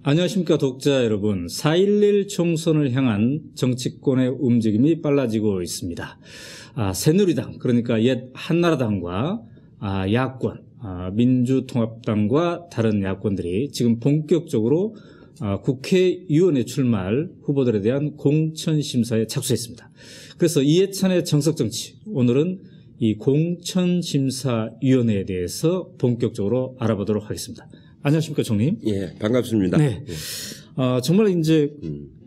안녕하십니까 독자 여러분. 4.11 총선을 향한 정치권의 움직임이 빨라지고 있습니다. 새누리당 그러니까 옛 한나라당과 야권 민주통합당과 다른 야권들이 지금 본격적으로 국회의원에 출마할 후보들에 대한 공천심사에 착수했습니다. 그래서 이해찬의 정석정치, 오늘은 이 공천심사위원회에 대해서 본격적으로 알아보도록 하겠습니다. 안녕하십니까, 총님? 예, 반갑습니다. 네. 정말 이제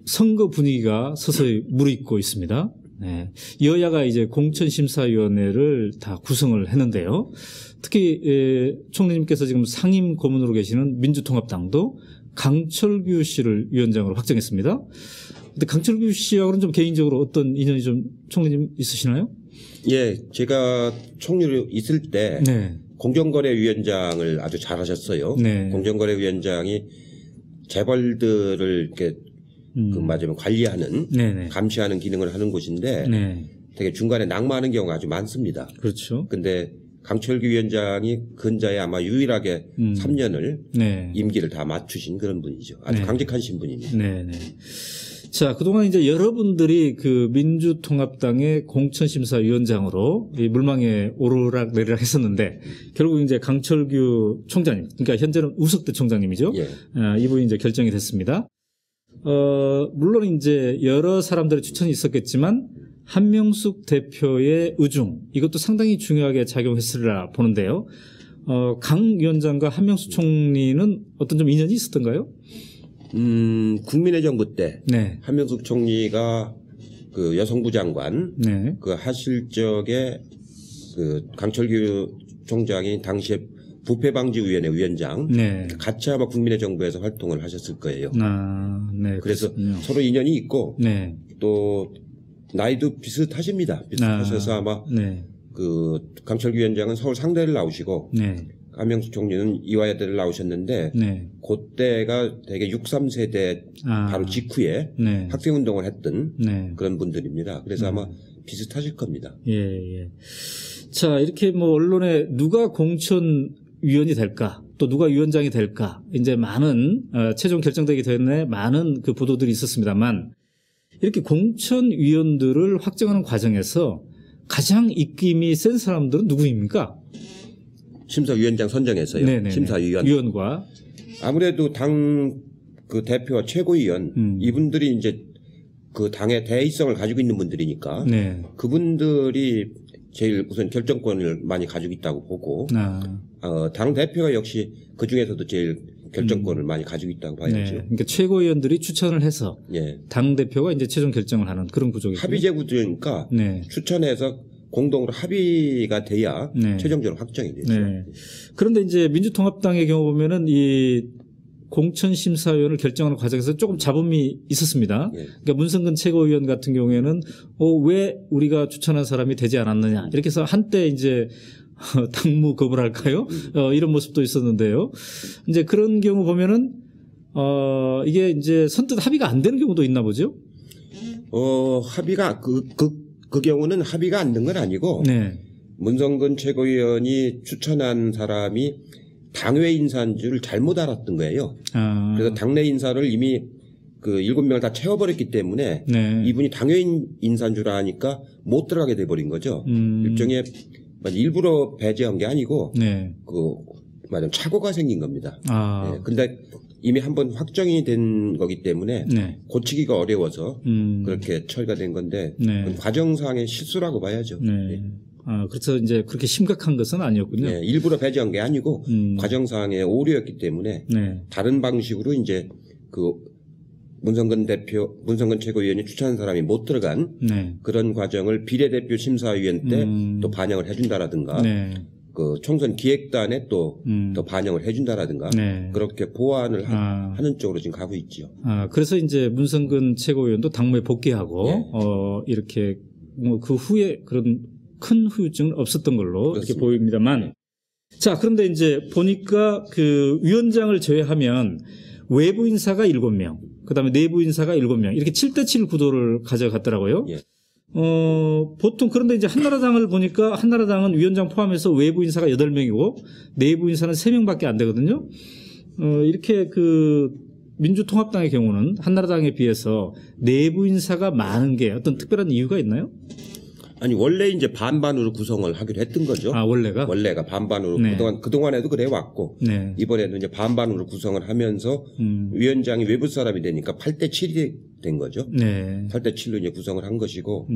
선거 분위기가 서서히 무르익고 있습니다. 네. 여야가 이제 공천심사위원회를 다 구성을 했는데요. 특히 총리님께서 지금 상임 고문으로 계시는 민주통합당도 강철규 씨를 위원장으로 확정했습니다. 근데 강철규 씨하고는 좀 개인적으로 어떤 인연이 좀 총리님 있으시나요? 예, 제가 총리로 있을 때 네. 공정거래위원장을 아주 잘하셨어요. 네. 공정거래위원장이 재벌들을 이렇게 맞으면 관리하는, 네네. 감시하는 기능을 하는 곳인데 네. 되게 중간에 낙마하는 경우가 아주 많습니다. 그렇죠. 근데 강철규 위원장이 근자에 아마 유일하게 3년을 네. 임기를 다 맞추신 그런 분이죠. 아주 네. 강직하신 분입니다. 네네. 자, 그동안 이제 여러분들이 그 민주통합당의 공천심사위원장으로 이 물망에 오르락내리락 했었는데 결국 이제 강철규 총장님, 그러니까 현재는 우석대 총장님이죠. 예. 이분이 이제 결정이 됐습니다. 물론 이제 여러 사람들의 추천이 있었겠지만 한명숙 대표의 의중, 이것도 상당히 중요하게 작용했으리라 보는데요. 강 위원장과 한명숙 총리는 어떤 좀 인연이 있었던가요? 국민의 정부 때 네. 한명숙 총리가 그 여성부 장관 네. 그 하실 적에 그 강철규 총장이 당시에 부패방지위원회 위원장 네. 같이 아마 국민의 정부에서 활동을 하셨을 거예요. 네. 그래서 그렇군요. 서로 인연이 있고 네. 또 나이도 비슷하십니다. 비슷하셔서 아마 네. 그 강철규 위원장은 서울 상대를 나오시고 네. 한명숙 총리는 이화여대를 나오셨는데 네. 그때가 되게 63세대 바로 직후에 네. 학생운동을 했던 네. 그런 분들입니다. 그래서 아마 비슷하실 겁니다. 예. 자, 이렇게 뭐 언론에 누가 공천위원이 될까, 또 누가 위원장이 될까, 이제 많은 최종 결정되기 전에 많은 그 보도들이 있었습니다만, 이렇게 공천위원들을 확정하는 과정에서 가장 입김이 센 사람들은 누구입니까? 심사위원장 선정에서요. 네네네. 심사위원. 위원과. 아무래도 당 그 대표와 최고위원 이분들이 이제 그 당의 대의성을 가지고 있는 분들이니까 네. 그분들이 제일 우선 결정권을 많이 가지고 있다고 보고 당 대표가 역시 그 중에서도 제일 결정권을 많이 가지고 있다고 봐야죠. 네. 그러니까 최고위원들이 추천을 해서 예. 당 대표가 이제 최종 결정을 하는 그런 구조겠죠. 합의제 구조니까 네. 추천해서 공동으로 합의가 돼야 네. 최종적으로 확정이 되죠. 네. 그런데 이제 민주통합당의 경우 보면은 이 공천심사위원을 결정하는 과정에서 조금 잡음이 있었습니다. 예. 그러니까 문성근 최고위원 같은 경우에는 왜 우리가 추천한 사람이 되지 않았느냐 이렇게 해서 한때 이제 당무겁을 할까요? 이런 모습도 있었는데요. 이제 그런 경우 보면은 이게 이제 선뜻 합의가 안 되는 경우도 있나 보죠? 합의가 그 경우는 합의가 안 된 건 아니고 네. 문성근 최고위원이 추천한 사람이 당외 인사인 줄 잘못 알았던 거예요. 그래서 당내 인사를 이미 그 7명을 다 채워버렸기 때문에 네. 이분이 당외 인사인 줄 아니까 못 들어가게 돼버린 거죠. 일종의 일부러 배제한 게 아니고 네. 말하자면 착오가 생긴 겁니다. 네. 근데 이미 한번 확정이 된 거기 때문에 네. 고치기가 어려워서 그렇게 처리가 된 건데 네. 과정상의 실수라고 봐야죠. 네. 그래서 이제 그렇게 심각한 것은 아니었군요. 네, 일부러 배제한 게 아니고 과정상의 오류였기 때문에 네. 다른 방식으로 이제 그 문성근 최고위원이 추천한 사람이 못 들어간 네. 그런 과정을 비례대표 심사위원 때 또 반영을 해준다라든가 네. 그 총선 기획단에 또 더 반영을 해준다라든가 네. 그렇게 보완을 하는 쪽으로 지금 가고 있죠. 그래서 이제 문성근 최고위원도 당무에 복귀하고 예. 이렇게 뭐 그 후에 그런 큰 후유증은 없었던 걸로 그렇습니다. 이렇게 보입니다만, 자, 그런데 이제 보니까 그 위원장을 제외하면 외부 인사가 7명, 그 다음에 내부 인사가 7명, 이렇게 7대7 구도를 가져갔더라고요. 예. 보통 그런데 이제 한나라당을 보니까 한나라당은 위원장 포함해서 외부 인사가 8명이고 내부 인사는 3명밖에 안 되거든요. 이렇게 그 민주통합당의 경우는 한나라당에 비해서 내부 인사가 많은 게 어떤 특별한 이유가 있나요? 아니 원래 이제 반반으로 구성을 하기로 했던 거죠. 아 원래가 반반으로 네. 그동안에도 그래 왔고 네. 이번에는 이제 반반으로 구성을 하면서 위원장이 외부 사람이 되니까 8대7이 된 거죠. 네. 8대7로 이제 구성을 한 것이고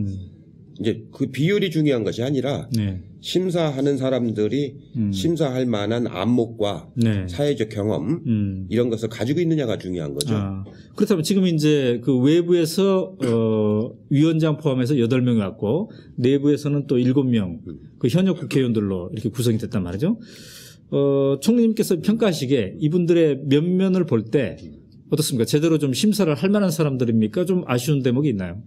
이제 그 비율이 중요한 것이 아니라 네. 심사하는 사람들이 심사할 만한 안목과 네. 사회적 경험 이런 것을 가지고 있느냐가 중요한 거죠. 아, 그렇다면 지금 이제 그 외부에서 위원장 포함해서 8명이 왔고 내부에서는 또 7명 그 현역 국회의원들로 이렇게 구성이 됐단 말이죠. 총리님께서 평가하시기에 이분들의 면면을 볼 때 어떻습니까? 제대로 좀 심사를 할 만한 사람들입니까? 좀 아쉬운 대목이 있나요?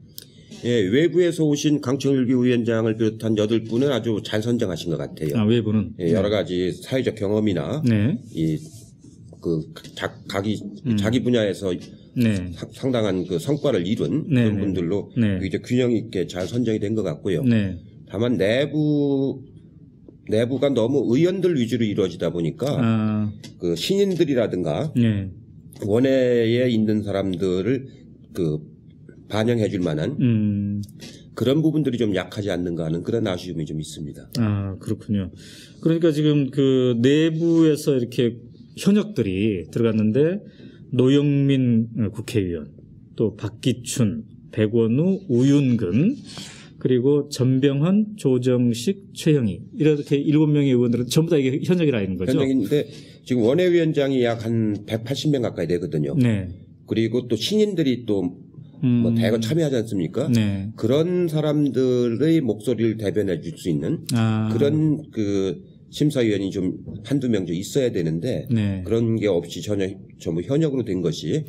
예, 외부에서 오신 강청일기 위원장을 비롯한 8분은 아주 잘 선정하신 것 같아요. 아, 외부는? 예, 여러 가지 사회적 경험이나 네. 자기 분야에서 네. 상당한 그 성과를 이룬 네. 그런 분들로 네. 이제 균형 있게 잘 선정이 된 것 같고요. 네. 다만 내부가 너무 의원들 위주로 이루어지다 보니까 그 신인들이라든가 네. 원외에 있는 사람들을 반영해 줄 만한 그런 부분들이 좀 약하지 않는가 하는 그런 아쉬움이 좀 있습니다. 아, 그렇군요. 그러니까 지금 그 내부에서 이렇게 현역들이 들어갔는데 노영민 국회의원, 또 박기춘, 백원우, 우윤근, 그리고 전병헌, 조정식, 최영희 이렇게 7명의 의원들은 전부 다 이게 현역이라는 거죠. 현역인데 지금 원외위원장이 약 한 180명 가까이 되거든요. 네. 그리고 또 신인들이 또 뭐 대거 참여하지 않습니까? 네. 그런 사람들의 목소리를 대변해 줄 수 있는 그런 그 심사위원이 좀 한두 명 좀 있어야 되는데 네. 그런 게 없이 전부 현역으로 된 것이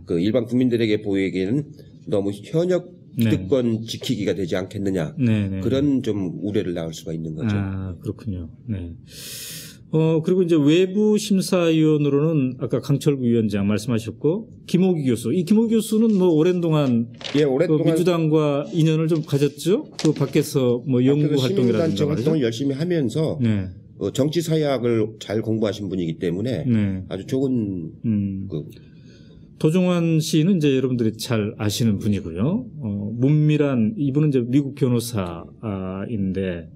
그 일반 국민들에게 보이기에는 너무 현역 특권 지키기가 되지 않겠느냐. 네. 그런 좀 우려를 낳을 수가 있는 거죠. 아, 그렇군요. 네. 그리고 이제 외부 심사위원으로는 아까 강철구 위원장 말씀하셨고, 김호기 교수. 이 김호기 교수는 뭐 오랜 동안. 예, 오랫동안. 민주당과 인연을 좀 가졌죠? 그 밖에서 뭐 연구 활동이라든가. 시민단체 활동을 열심히 하면서. 네. 정치 사회학을 잘 공부하신 분이기 때문에. 네. 아주 좋은. 도종환 씨는 이제 여러분들이 잘 아시는 분이고요. 문미란, 이분은 이제 미국 변호사인데,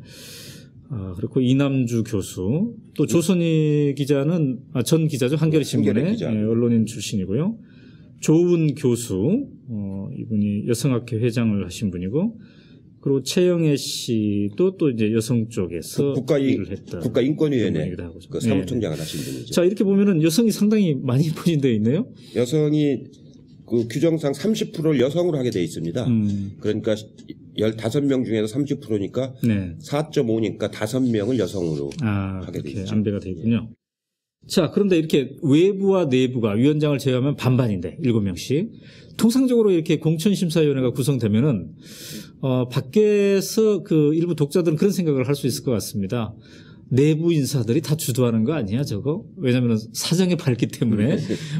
그리고 이남주 교수, 또 조선희 기자는 전 기자죠. 한겨레 신문의 기자. 언론인 출신이고요. 조은 교수, 이분이 여성학회 회장을 하신 분이고, 그리고 최영애 씨도 또 이제 여성 쪽에서 일을 했던 국가인권위원회 그 사무총장을 하신 분이죠. 자, 이렇게 보면은 여성이 상당히 많이 포진되어 있네요. 여성이 그 규정상 30%를 여성으로 하게 돼 있습니다. 그러니까 15명 중에서 30%니까 네. 4.5니까 5명을 여성으로 하게 돼 있죠. 안배가 되어 있군요. 자, 그런데 이렇게 외부와 내부가 위원장을 제외하면 반반인데 7명씩 통상적으로 이렇게 공천심사위원회가 구성되면은 밖에서 그 일부 독자들은 그런 생각을 할 수 있을 것 같습니다. 내부 인사들이 다 주도하는 거 아니야, 저거? 왜냐하면 사정이 밝기 때문에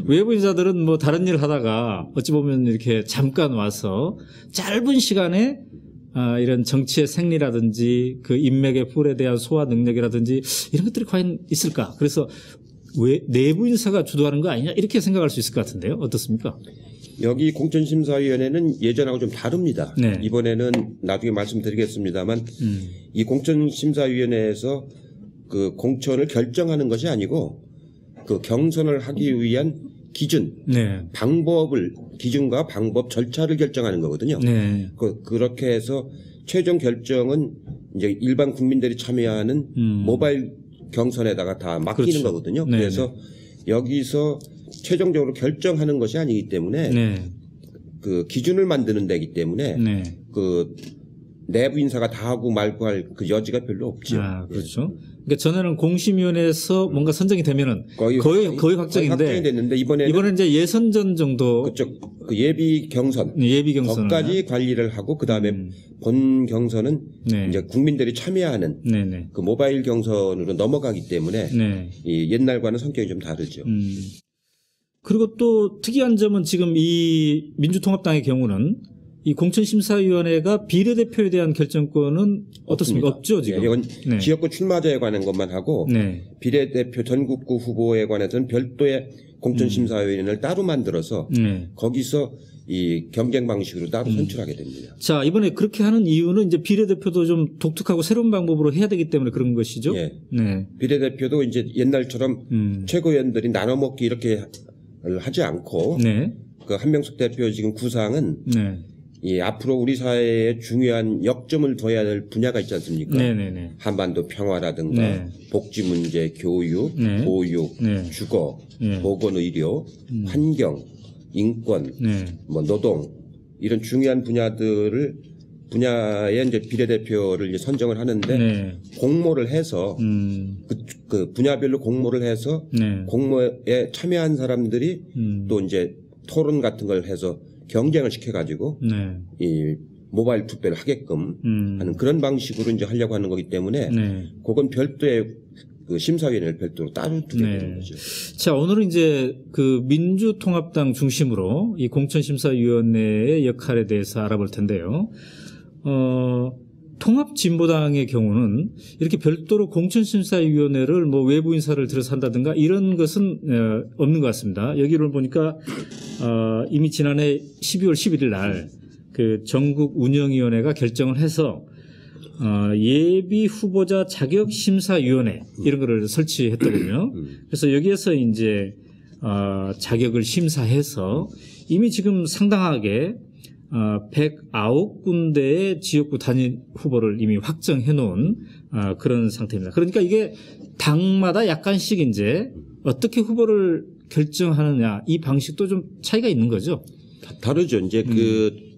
외부 인사들은 뭐 다른 일 하다가 어찌 보면 이렇게 잠깐 와서 짧은 시간에 이런 정치의 생리라든지 그 인맥의 풀에 대한 소화 능력이라든지 이런 것들이 과연 있을까? 그래서 내부 인사가 주도하는 거 아니냐? 이렇게 생각할 수 있을 것 같은데요. 어떻습니까? 여기 공천심사위원회는 예전하고 좀 다릅니다. 네. 이번에는 나중에 말씀드리겠습니다만 이 공천심사위원회에서 그 공천을 결정하는 것이 아니고 그 경선을 하기 위한 기준, 기준과 방법, 절차를 결정하는 거거든요. 네. 그렇게 해서 최종 결정은 이제 일반 국민들이 참여하는 모바일 경선에다가 다 맡기는 거거든요. 네네. 그래서 여기서 최종적으로 결정하는 것이 아니기 때문에 그 기준을 만드는 데이기 때문에 그 내부 인사가 다 하고 말고 할 그 여지가 별로 없죠. 그렇죠. 그러니까 전에는 공심위원회에서 뭔가 선정이 되면은 거의 확정인데 됐는데 이번에는 이제 예선전 정도 그쪽 그 예비 경선 거기까지 관리를 하고 그 다음에 본 경선은 이제 국민들이 참여하는 그 모바일 경선으로 넘어가기 때문에 이 옛날과는 성격이 좀 다르죠. 그리고 또 특이한 점은 지금 이 민주통합당의 경우는 이 공천심사위원회가 비례대표에 대한 결정권은 어떻습니까? 없죠, 지금. 네, 이건 네. 지역구 출마자에 관한 것만 하고 네. 비례대표 전국구 후보에 관해서는 별도의 공천심사위원회를 따로 만들어서 거기서 이 경쟁 방식으로 따로 선출하게 됩니다. 자, 이번에 그렇게 하는 이유는 이제 비례대표도 좀 독특하고 새로운 방법으로 해야 되기 때문에 그런 것이죠. 예. 네. 비례대표도 이제 옛날처럼 최고위원들이 나눠 먹기 이렇게 하지 않고 네. 그 한명숙 대표 지금 구상은 네. 이 앞으로 우리 사회에 중요한 역점을 둬야 될 분야가 있지 않습니까? 네네네. 한반도 평화라든가 네. 복지 문제, 교육, 네. 보육, 네. 주거, 네. 보건의료, 환경, 인권, 네. 뭐 노동 이런 중요한 분야에 이제 비례대표를 이제 선정을 하는데 네. 공모를 해서 그 분야별로 공모를 해서 네. 공모에 참여한 사람들이 또 이제 토론 같은 걸 해서 경쟁을 시켜가지고 네. 이 모바일 투표를 하게끔 하는 그런 방식으로 이제 하려고 하는 거기 때문에 네. 그건 별도의 그 심사위원회를 별도로 따로 두게 네. 되는 거죠. 자, 오늘은 이제 그 민주통합당 중심으로 이 공천심사위원회의 역할에 대해서 알아볼 텐데요. 통합진보당의 경우는 이렇게 별도로 공천심사위원회를 뭐 외부 인사를 들어서 한다든가 이런 것은 없는 것 같습니다. 여기를 보니까 이미 지난해 12월 11일 날 그 전국 운영위원회가 결정을 해서 예비 후보자 자격심사위원회 이런 거를 설치했더군요. 그래서 여기에서 이제 자격을 심사해서 이미 지금 상당하게 109군데의 지역구 단일 후보를 이미 확정해 놓은 그런 상태입니다. 그러니까 이게 당마다 약간씩 이제 어떻게 후보를 결정하느냐 이 방식도 좀 차이가 있는 거죠. 다르죠. 이제 그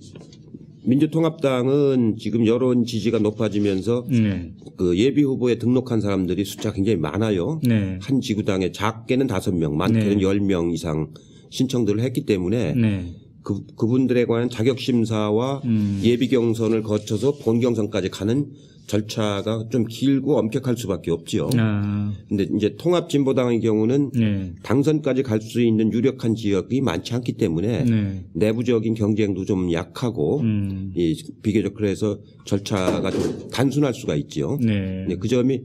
민주통합당은 지금 여론 지지가 높아지면서 그 예비 후보에 등록한 사람들이 숫자가 굉장히 많아요. 네. 한 지구당에 작게는 5명, 많게는 네. 10명 이상 신청들을 했기 때문에 네. 그분들에 관한 자격심사와 예비 경선을 거쳐서 본 경선까지 가는 절차가 좀 길고 엄격할 수밖에 없지요. 근데 이제 통합진보당의 경우는 네. 당선까지 갈 수 있는 유력한 지역이 많지 않기 때문에 네. 내부적인 경쟁도 좀 약하고 비교적 그래서 절차가 좀 단순할 수가 있지요. 네. 그 점이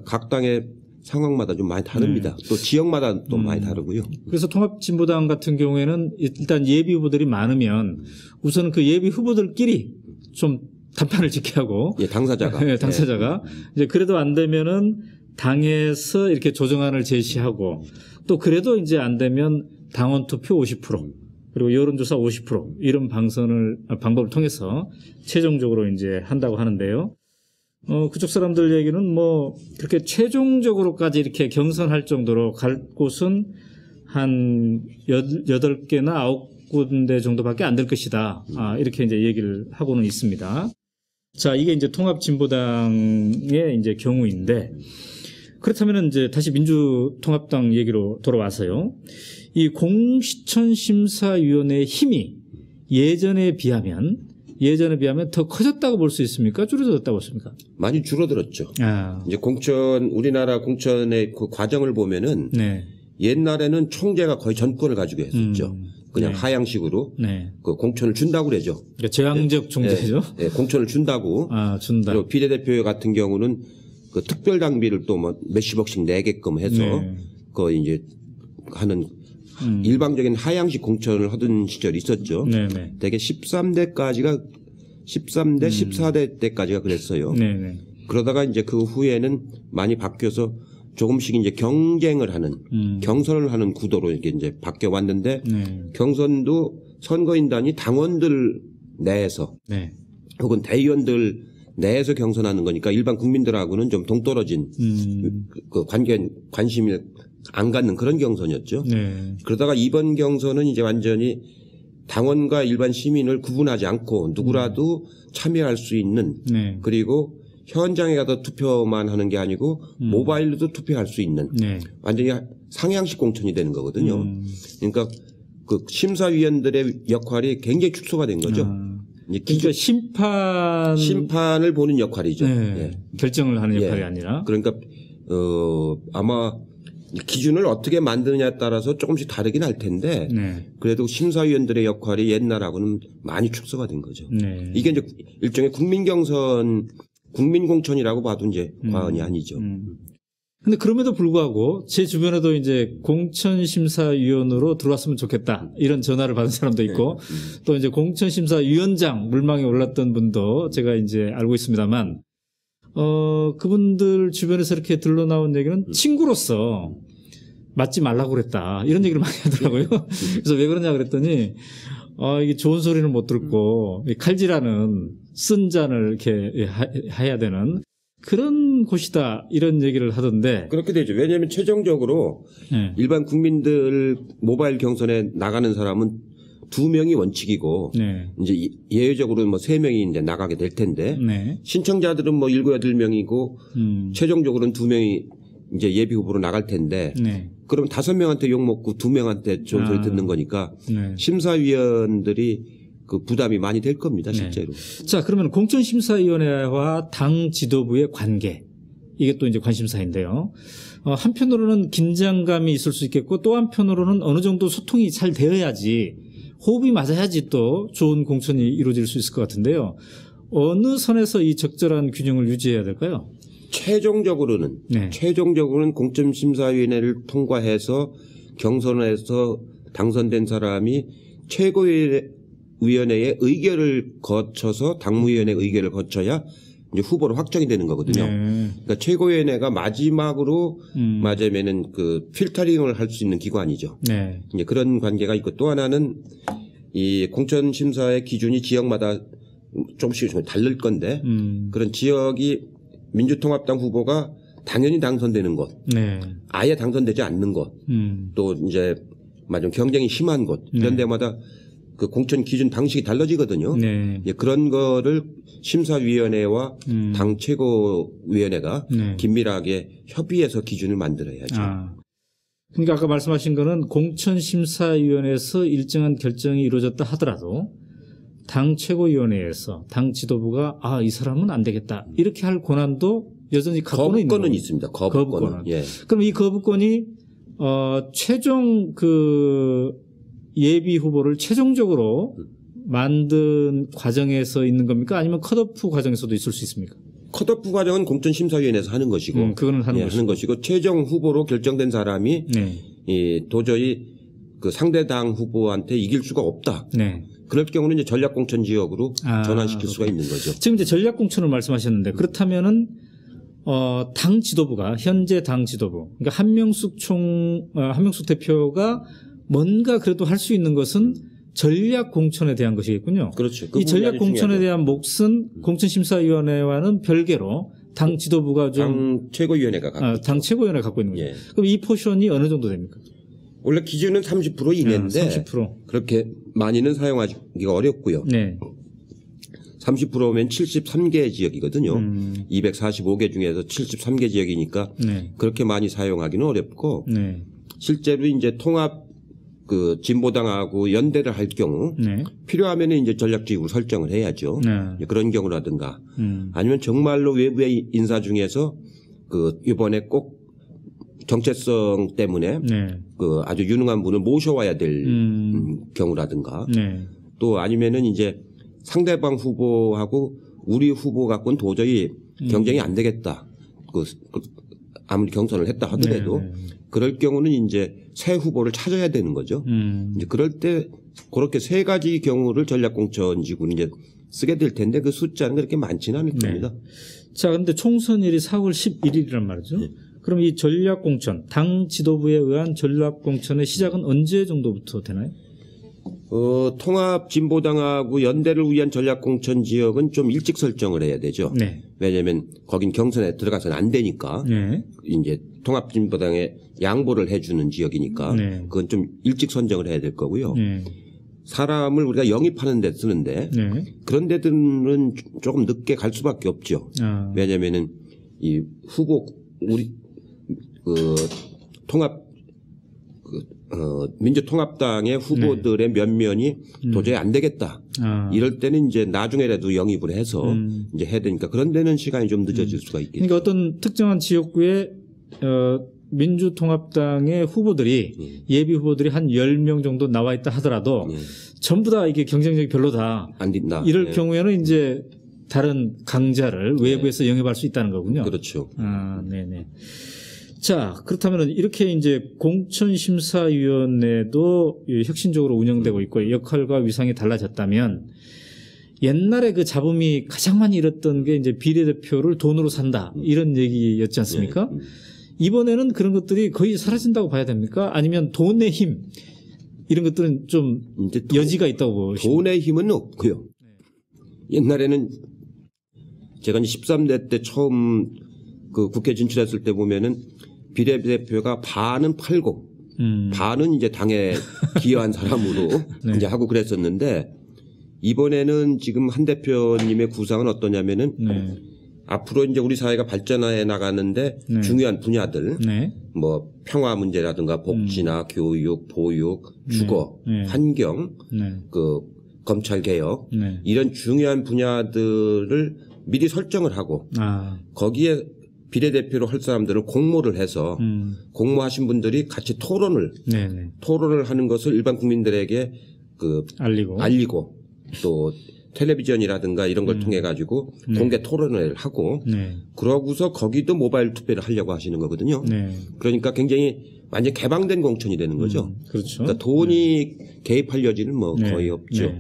각 당의 상황마다 좀 많이 다릅니다. 네. 또 지역마다 또 많이 다르고요. 그래서 통합진보당 같은 경우에는 일단 예비 후보들이 많으면 우선은 그 예비 후보들끼리 좀 단판을 짓게 하고. 예, 당사자가. 네, 당사자가. 네. 이제 그래도 안 되면은 당에서 이렇게 조정안을 제시하고 또 그래도 이제 안 되면 당원 투표 50% 그리고 여론조사 50% 이런 방법을 통해서 최종적으로 이제 한다고 하는데요. 그쪽 사람들 얘기는 뭐 그렇게 최종적으로까지 이렇게 경선할 정도로 갈 곳은 한 8개나 9군데 정도밖에 안 될 것이다. 이렇게 이제 얘기를 하고는 있습니다. 자, 이게 이제 통합진보당의 이제 경우인데 그렇다면 이제 다시 민주통합당 얘기로 돌아와서요. 이 공천심사위원회의 힘이 예전에 비하면 더 커졌다고 볼 수 있습니까? 줄어들었다고 보십니까? 많이 줄어들었죠. 이제 우리나라 공천의 그 과정을 보면은 네. 옛날에는 총재가 거의 전권을 가지고 했었죠. 그냥 네. 하향식으로 네. 그 공천을 준다고 그러죠. 그러니까 제왕적 총재죠. 네. 네. 공천을 준다고. 준다. 그리고 비례대표 같은 경우는 그 특별 당비를 또 뭐 몇십억씩 내게끔 해서 네. 그 이제 하는 일방적인 하향식 공천을 하던 시절이 있었죠. 네네. 대개 13대, 14대 때까지가 그랬어요. 네네. 그러다가 이제 그 후에는 많이 바뀌어서 조금씩 이제 경쟁을 하는, 경선을 하는 구도로 이렇게 이제 바뀌어 왔는데 경선도 선거인단이 당원들 내에서 네. 혹은 대의원들 내에서 경선하는 거니까 일반 국민들하고는 좀 동떨어진 그 관심을 안 갖는 그런 경선이었죠. 네. 그러다가 이번 경선은 이제 완전히 당원과 일반 시민을 구분하지 않고 누구라도 참여할 수 있는 네. 그리고 현장에 가서 투표만 하는 게 아니고 모바일로도 투표할 수 있는 네. 완전히 상향식 공천이 되는 거거든요. 그러니까 그 심사위원들의 역할이 굉장히 축소가 된 거죠. 그러니까 심판을 보는 역할이죠. 네. 네. 결정을 하는 역할이 아니라. 그러니까 아마 기준을 어떻게 만드느냐에 따라서 조금씩 다르긴 할 텐데 그래도 심사위원들의 역할이 옛날하고는 많이 축소가 된 거죠. 이게 이제 일종의 국민경선, 국민공천이라고 봐도 이제 과언이 아니죠. 근데 그럼에도 불구하고 제 주변에도 이제 공천심사위원으로 들어왔으면 좋겠다 이런 전화를 받은 사람도 있고 또 이제 공천심사위원장 물망에 올랐던 분도 제가 이제 알고 있습니다만 그분들 주변에서 이렇게 들러나온 얘기는 친구로서 맞지 말라고 그랬다 이런 얘기를 많이 하더라고요. 그래서 왜 그러냐 그랬더니 이게 좋은 소리는 못 듣고 칼질하는 쓴 잔을 이렇게 해야 되는 그런 곳이다 이런 얘기를 하던데 그렇게 되죠. 왜냐하면 최종적으로 일반 국민들 모바일 경선에 나가는 사람은 2명이 원칙이고 이제 예외적으로 뭐 3명이 이제 나가게 될 텐데 신청자들은 뭐 7, 8명이고 최종적으로는 2명이 이제 예비 후보로 나갈 텐데 그럼 5명한테 욕 먹고 2명한테 좋은 소리 듣는 거니까 심사위원들이 그 부담이 많이 될 겁니다, 실제로. 자, 그러면 공천심사위원회와 당 지도부의 관계. 이게 또 이제 관심사인데요. 한편으로는 긴장감이 있을 수 있겠고 또 한편으로는 어느 정도 소통이 잘 되어야지 호흡이 맞아야지 또 좋은 공천이 이루어질 수 있을 것 같은데요. 어느 선에서 이 적절한 균형을 유지해야 될까요? 최종적으로는 공천심사위원회를 통과해서 경선에서 당선된 사람이 최고위원회의 의결을 거쳐서 당무위원회 의결을 거쳐야 이제 후보로 확정이 되는 거거든요. 그러니까 최고위원회가 마지막으로 맞으면은 그 필터링을 할 수 있는 기관이죠. 이제 그런 관계가 있고 또 하나는 이 공천심사의 기준이 지역마다 조금씩 다를 건데 그런 지역이 민주통합당 후보가 당연히 당선되는 곳, 아예 당선되지 않는 곳, 또 이제 경쟁이 심한 곳 이런 데마다 그 공천 기준 방식이 달라지거든요. 그런 거를 심사위원회와 당 최고위원회가 긴밀하게 협의해서 기준을 만들어야죠. 그러니까 아까 말씀하신 거는 공천심사위원회에서 일정한 결정이 이루어졌다 하더라도 당 최고위원회에서 당 지도부가 이 사람은 안 되겠다 이렇게 할 권한도 여전히 갖고는 거부권은 있습니다. 거부권은. 그럼 이 거부권이 최종 그 예비 후보를 최종적으로 만든 과정에서 있는 겁니까? 아니면 컷오프 과정에서도 있을 수 있습니까? 컷오프 과정은 공천심사위원회에서 하는 것이고, 그거는 하는 것이고, 최종 후보로 결정된 사람이 도저히 그 상대당 후보한테 이길 수가 없다. 그럴 경우는 이제 전략공천 지역으로 전환시킬 수가 있는 거죠. 지금 이제 전략공천을 말씀하셨는데 그렇다면은 당 지도부가 현재 당 지도부, 그러니까 한명숙 대표가 뭔가 그래도 할 수 있는 것은 전략 공천에 대한 것이겠군요. 그렇죠. 이 전략 공천에 대한 몫은 공천심사위원회와는 별개로 당 지도부가 당 최고위원회가 갖고 당 최고위원회가 갖고 있는 거죠. 그럼 이 포션이 어느 정도 됩니까? 원래 기준은 30% 이내인데 30%. 그렇게 많이는 사용하기가 어렵고요. 30%면 73개 지역이거든요. 245개 중에서 73개 지역이니까 그렇게 많이 사용하기는 어렵고 실제로 이제 통합 그 진보당하고 연대를 할 경우 필요하면은 이제 전략지역으로 설정을 해야죠. 그런 경우라든가 아니면 정말로 외부의 인사 중에서 그 이번에 꼭 정체성 때문에 그 아주 유능한 분을 모셔와야 될 경우라든가 또 아니면은 이제 상대방 후보하고 우리 후보 갖고는 도저히 경쟁이 안 되겠다. 아무리 경선을 했다 하더라도 그럴 경우는 이제 새 후보를 찾아야 되는 거죠. 이제 그럴 때 그렇게 3가지 경우를 전략공천지구는 이제 쓰게 될 텐데 그 숫자는 그렇게 많지는 않을 겁니다. 자, 근데 총선일이 4월 11일이란 말이죠. 그럼 이 전략공천, 당 지도부에 의한 전략공천의 시작은 언제 정도부터 되나요? 통합 진보당하고 연대를 위한 전략공천 지역은 좀 일찍 설정을 해야 되죠. 왜냐하면 거긴 경선에 들어가서는 안 되니까 이제 통합 진보당에 양보를 해주는 지역이니까 그건 좀 일찍 선정을 해야 될 거고요. 사람을 우리가 영입하는 데 쓰는데 그런 데들은 조금 늦게 갈 수밖에 없죠. 왜냐하면은 이 후보 우리 통합 민주통합당의 후보들의 면면이 도저히 안 되겠다. 이럴 때는 이제 나중에라도 영입을 해서 이제 해야 되니까 그런 데는 시간이 좀 늦어질 수가 있겠죠. 그러니까 어떤 특정한 지역구에 민주통합당의 후보들이 예비 후보들이 한 10명 정도 나와 있다 하더라도 전부 다 이게 경쟁력이 별로다. 안 된다. 이럴 경우에는 이제 다른 강자를 외부에서 영입할 수 있다는 거군요. 그렇죠. 아, 네네. 자, 그렇다면 이렇게 이제 공천심사위원회도 혁신적으로 운영되고 있고 역할과 위상이 달라졌다면 옛날에 그 잡음이 가장 많이 일었던 게 이제 비례대표를 돈으로 산다 이런 얘기였지 않습니까? 이번에는 그런 것들이 거의 사라진다고 봐야 됩니까? 아니면 돈의 힘 이런 것들은 좀 이제 여지가 있다고 보십니까? 돈의 힘은 없고요. 옛날에는 제가 이제 13대 때 처음 그 국회 진출했을 때 보면은 비례대표가 반은 팔고 반은 이제 당에 기여한 사람으로 네. 이제 하고 그랬었는데 이번에는 지금 한 대표님의 구상은 어떠냐면은 앞으로 이제 우리 사회가 발전해 나가는데 중요한 분야들 뭐 평화 문제라든가 복지나 교육, 보육, 주거, 환경, 그 검찰 개혁 이런 중요한 분야들을 미리 설정을 하고 거기에 비례대표로 할 사람들을 공모를 해서 공모하신 분들이 같이 토론을 하는 것을 일반 국민들에게 그 알리고 또 텔레비전이라든가 이런 걸 통해 가지고 공개 토론을 하고 그러고서 거기도 모바일 투표를 하려고 하시는 거거든요. 그러니까 굉장히 완전 개방된 공천이 되는 거죠. 그렇죠. 그러니까 돈이 개입할 여지는 뭐 거의 없죠.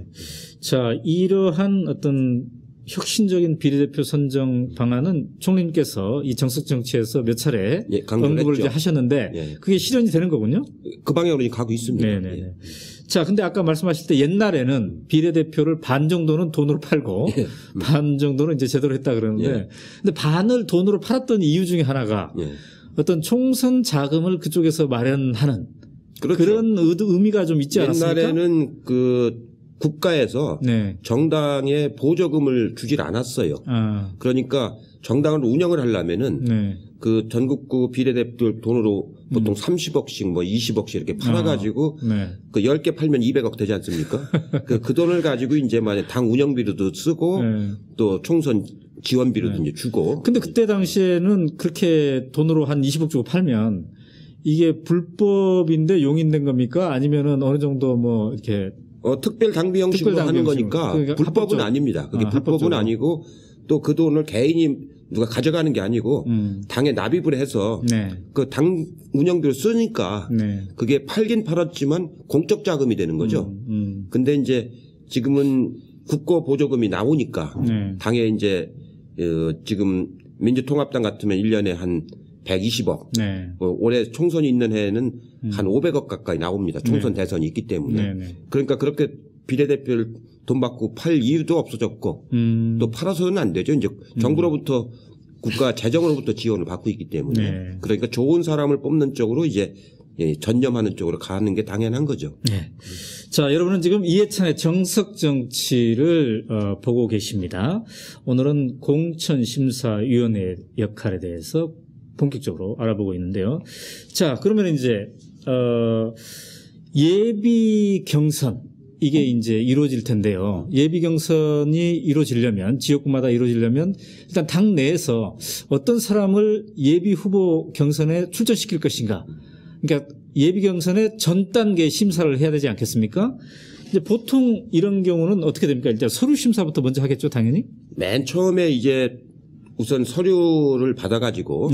자, 이러한 어떤 혁신적인 비례대표 선정 방안은 총리님께서 이 정석 정치에서 몇 차례 언급을 이제 하셨는데 그게 실현이 되는 거군요. 그 방향으로 가고 있습니다. 네네. 자, 근데 아까 말씀하실 때 옛날에는 비례대표를 반 정도는 돈으로 팔고 반 정도는 이제 제대로 했다 그러는데 근데 반을 돈으로 팔았던 이유 중에 하나가 어떤 총선 자금을 그쪽에서 마련하는 그런 의미가 좀 있지 않았습니까? 옛날에는 그 국가에서 정당에 보조금을 주질 않았어요. 그러니까 정당을 운영을 하려면은 그 전국구 비례대표 돈으로 보통 30억씩 뭐 20억씩 이렇게 팔아가지고 그 10개 팔면 200억 되지 않습니까? 그 돈을 가지고 이제 만약 당 운영비로도 쓰고 또 총선 지원비로도 이제 주고. 근데 그때 당시에는 그렇게 돈으로 한 20억 주고 팔면 이게 불법인데 용인된 겁니까? 아니면은 어느 정도 뭐 이렇게 특별 당비 형식으로 하는 거니까 그러니까 불법은 합법적. 아닙니다. 그게 불법은 아니고 또 그 돈을 개인이 누가 가져가는 게 아니고 당에 납입을 해서 그 당 운영비로 쓰니까 그게 팔긴 팔았지만 공적 자금이 되는 거죠. 근데 이제 지금은 국고 보조금이 나오니까 당에 이제 지금 민주통합당 같으면 1년에 한 120억. 올해 총선이 있는 해에는 한 500억 가까이 나옵니다. 총선 대선이 있기 때문에. 그러니까 그렇게 비례대표를 돈 받고 팔 이유도 없어졌고 또 팔아서는 안 되죠. 이제 정부로부터 국가 재정으로부터 지원을 받고 있기 때문에. 그러니까 좋은 사람을 뽑는 쪽으로 이제 전념하는 쪽으로 가는 게 당연한 거죠. 자, 여러분은 지금 이해찬의 정석 정치를 보고 계십니다. 오늘은 공천심사위원회 역할에 대해서 본격적으로 알아보고 있는데요. 자, 그러면 이제 예비 경선 이게 이제 이루어질 텐데요. 예비 경선이 이루어지려면 지역구마다 이루어지려면 일단 당 내에서 어떤 사람을 예비 후보 경선에 출전시킬 것인가. 그러니까 예비 경선의 전 단계 심사를 해야 되지 않겠습니까? 이제 보통 이런 경우는 어떻게 됩니까? 일단 서류 심사부터 먼저 하겠죠, 당연히. 맨 처음에 이제 우선 서류를 받아가지고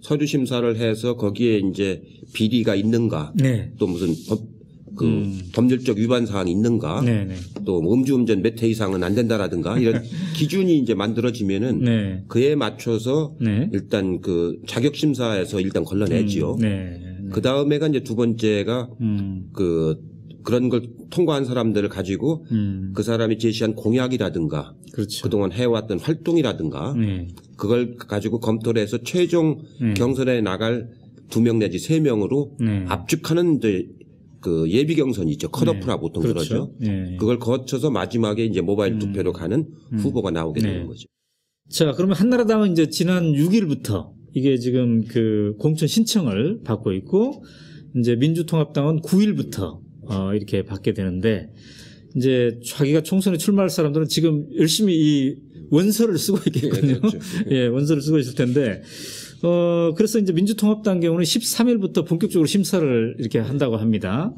서류 심사를 해서 거기에 이제 비리가 있는가, 또 무슨 법률적 위반 사항이 있는가, 또 음주운전 몇 회 이상은 안 된다라든가 이런 기준이 이제 만들어지면은 그에 맞춰서 일단 그 자격 심사에서 일단 걸러내지요. 그 다음에가 이제 두 번째가 그런 걸 통과한 사람들을 가지고 그 사람이 제시한 공약이라든가 그동안 해왔던 활동이라든가 그걸 가지고 검토를 해서 최종 경선에 나갈 2명 내지 3명으로 압축하는 그 예비 경선이 있죠. 컷오프라 보통 그러죠. 그걸 거쳐서 마지막에 이제 모바일 투표로 가는 후보가 나오게 되는 거죠. 자, 그러면 한나라당은 이제 지난 6일부터 이게 지금 그 공천 신청을 받고 있고 이제 민주통합당은 9일부터 이렇게 받게 되는데 이제 자기가 총선에 출마할 사람들은 지금 열심히 이 원서를 쓰고 있겠군요. 네, 그렇죠. 예, 원서를 쓰고 있을 텐데, 그래서 이제 민주통합당 경우는 13일부터 본격적으로 심사를 이렇게 한다고 합니다.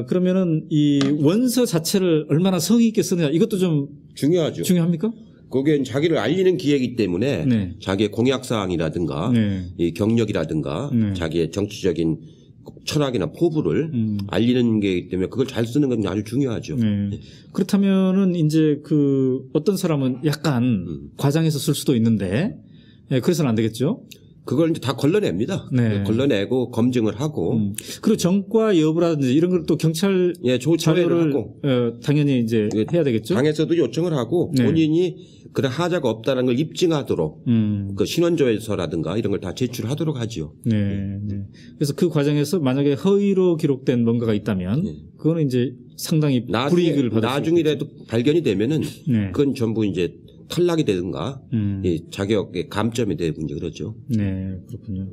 그러면은 이 원서 자체를 얼마나 성의 있게 쓰느냐 이것도 좀 중요하죠. 중요합니까? 거기엔 자기를 알리는 기회이기 때문에 네. 자기의 공약사항이라든가 네. 이 경력이라든가 네. 자기의 정치적인 철학이나 포부를 알리는 게이기 때문에 그걸 잘 쓰는 건 아주 중요하죠. 네. 그렇다면은 이제 그 어떤 사람은 약간 과장해서 쓸 수도 있는데 네, 그래서는 안 되겠죠? 그걸 이제 다 걸러냅니다. 네. 걸러내고 검증을 하고 그리고 정과 여부라든지 이런 걸 또 경찰 조처를 하고 당연히 이제 해야 되겠죠. 당에서도 요청을 하고 네. 본인이 그런 하자가 없다는 걸 입증하도록 그 신원조회서라든가 이런 걸 다 제출하도록 하죠. 네, 네. 그래서 그 과정에서 만약에 허위로 기록된 뭔가가 있다면 그거는 이제 상당히 불이익을 받을 수 나중이라도 발견이 되면은 네. 그건 전부 이제 탈락이 되든가 자격의 감점이 되는 문제 그렇죠. 네, 그렇군요.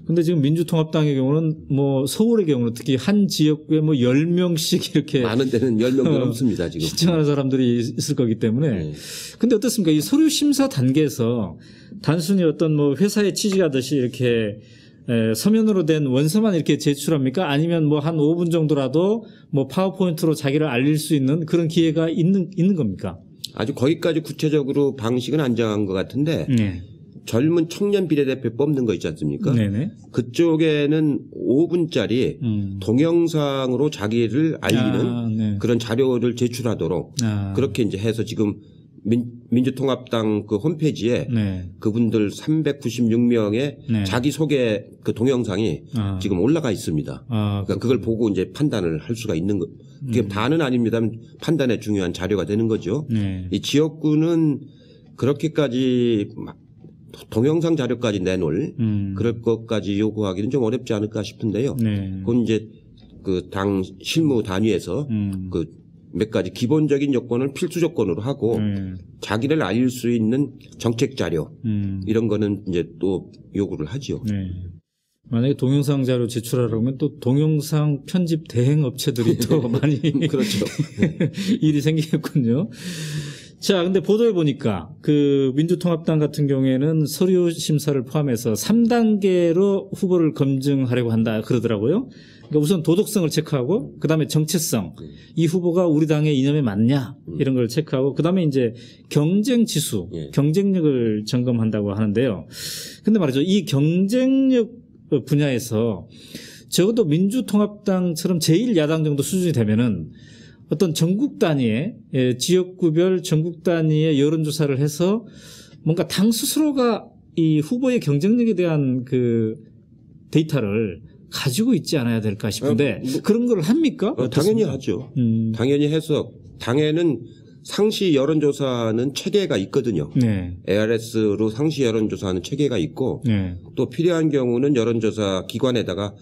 근데 지금 민주통합당의 경우는 뭐 서울의 경우는 특히 한 지역구에 뭐 10명씩 이렇게 많은 데는 10명도 넘습니다, 지금. 신청하는 사람들이 있을 거기 때문에. 네. 근데 어떻습니까? 이 서류 심사 단계에서 단순히 어떤 뭐 회사에 취직하듯이 이렇게 서면으로 된 원서만 이렇게 제출합니까? 아니면 뭐 한 5분 정도라도 뭐 파워포인트로 자기를 알릴 수 있는 그런 기회가 있는 겁니까? 아주 거기까지 구체적으로 방식은 안 정한 것 같은데 네. 젊은 청년 비례대표 뽑는 거 있지 않습니까? 네네. 그쪽에는 5분짜리 동영상으로 자기를 알리는 네. 그런 자료를 제출하도록 그렇게 이제 해서 지금 민주통합당 그 홈페이지에 네. 그분들 396명의 네. 자기소개 그 동영상이 지금 올라가 있습니다. 그러니까 그걸 보고 이제 판단을 할 수가 있는 거. 그게 다는 아닙니다만 판단에 중요한 자료가 되는 거죠. 네. 이 지역구는 그렇게까지 동영상 자료까지 내놓을 그럴 것까지 요구하기는 좀 어렵지 않을까 싶은데요. 네. 그건 이제 그 당 실무 단위에서 그 몇 가지 기본적인 요건을 필수 조건으로 하고 자기를 알릴 수 있는 정책 자료 이런 거는 이제 또 요구를 하죠. 네. 만약에 동영상 자료 제출하려면 또 동영상 편집 대행 업체들이 또 많이 그렇죠. 일이 생기겠군요. 자, 근데 보도에 보니까 그 민주통합당 같은 경우에는 서류 심사를 포함해서 3단계로 후보를 검증하려고 한다 그러더라고요. 그러니까 우선 도덕성을 체크하고 그다음에 정체성, 이 후보가 우리 당의 이념에 맞냐 이런 걸 체크하고 그다음에 이제 경쟁 지수, 경쟁력을 점검한다고 하는데요. 근데 말이죠. 이 경쟁력 분야에서 적어도 민주통합당처럼 제1야당 정도 수준이 되면은 어떤 전국 단위의 지역구별 전국 단위의 여론조사를 해서 뭔가 당 스스로가 이 후보의 경쟁력에 대한 그 데이터를 가지고 있지 않아야 될까 싶은데 그런 걸 합니까? 당연히 하죠. 당연히 해서 당에는 상시 여론조사는 체계가 있거든요. 네. ARS로 상시 여론조사하는 체계가 있고 또 필요한 경우는 여론조사 기관에다가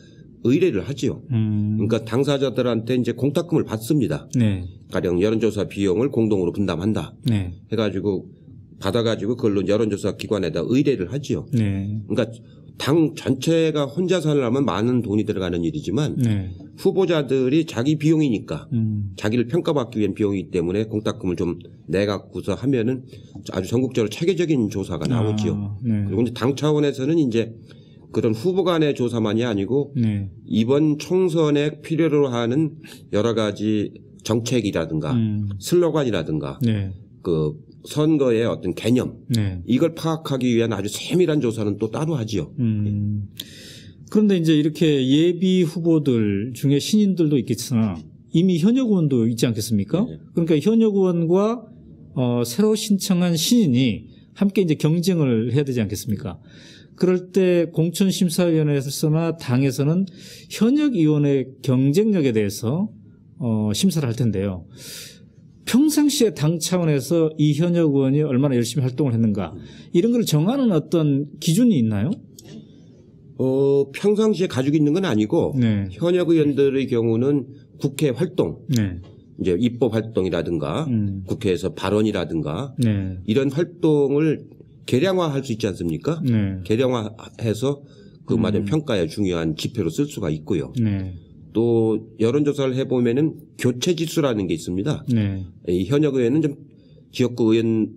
의뢰를 하지요. 그러니까 당사자들한테 이제 공탁금을 받습니다. 네. 가령 여론조사 비용을 공동으로 분담한다. 네. 해가지고 받아가지고 그걸로 여론조사 기관에다 의뢰를 하지요. 네. 그러니까 당 전체가 혼자서 하려면 많은 돈이 들어가는 일이지만 후보자들이 자기 비용이니까 자기를 평가받기 위한 비용이기 때문에 공탁금을 좀 내갖고서 하면은 아주 전국적으로 체계적인 조사가 나오지요. 그리고 이제 당 차원에서는 이제 그런 후보 간의 조사만이 아니고 이번 총선에 필요로 하는 여러 가지 정책이라든가 슬로건이라든가 그 선거의 어떤 개념 이걸 파악하기 위한 아주 세밀한 조사는 또 따로 하지요. 그런데 이제 이렇게 예비 후보들 중에 신인들도 있겠으나 이미 현역 의원도 있지 않겠습니까? 그러니까 현역 의원과 새로 신청한 신인이 함께 이제 경쟁을 해야 되지 않겠습니까? 그럴 때 공천심사위원회에서나 당에서는 현역 의원의 경쟁력에 대해서 심사를 할 텐데요. 평상시에 당 차원에서 이 현역 의원이 얼마나 열심히 활동을 했는가 이런 걸 정하는 어떤 기준이 있나요? 평상시에 가지고 있는 건 아니고 현역 의원들의 경우는 국회 활동, 이제 입법 활동이라든가 국회에서 발언이라든가 이런 활동을 계량화할 수 있지 않습니까? 계량화해서 그 맞은 평가에 중요한 지표로 쓸 수가 있고요. 또 여론조사를 해보면은 교체 지수라는 게 있습니다. 네. 이 현역 의회는 좀 지역구 의원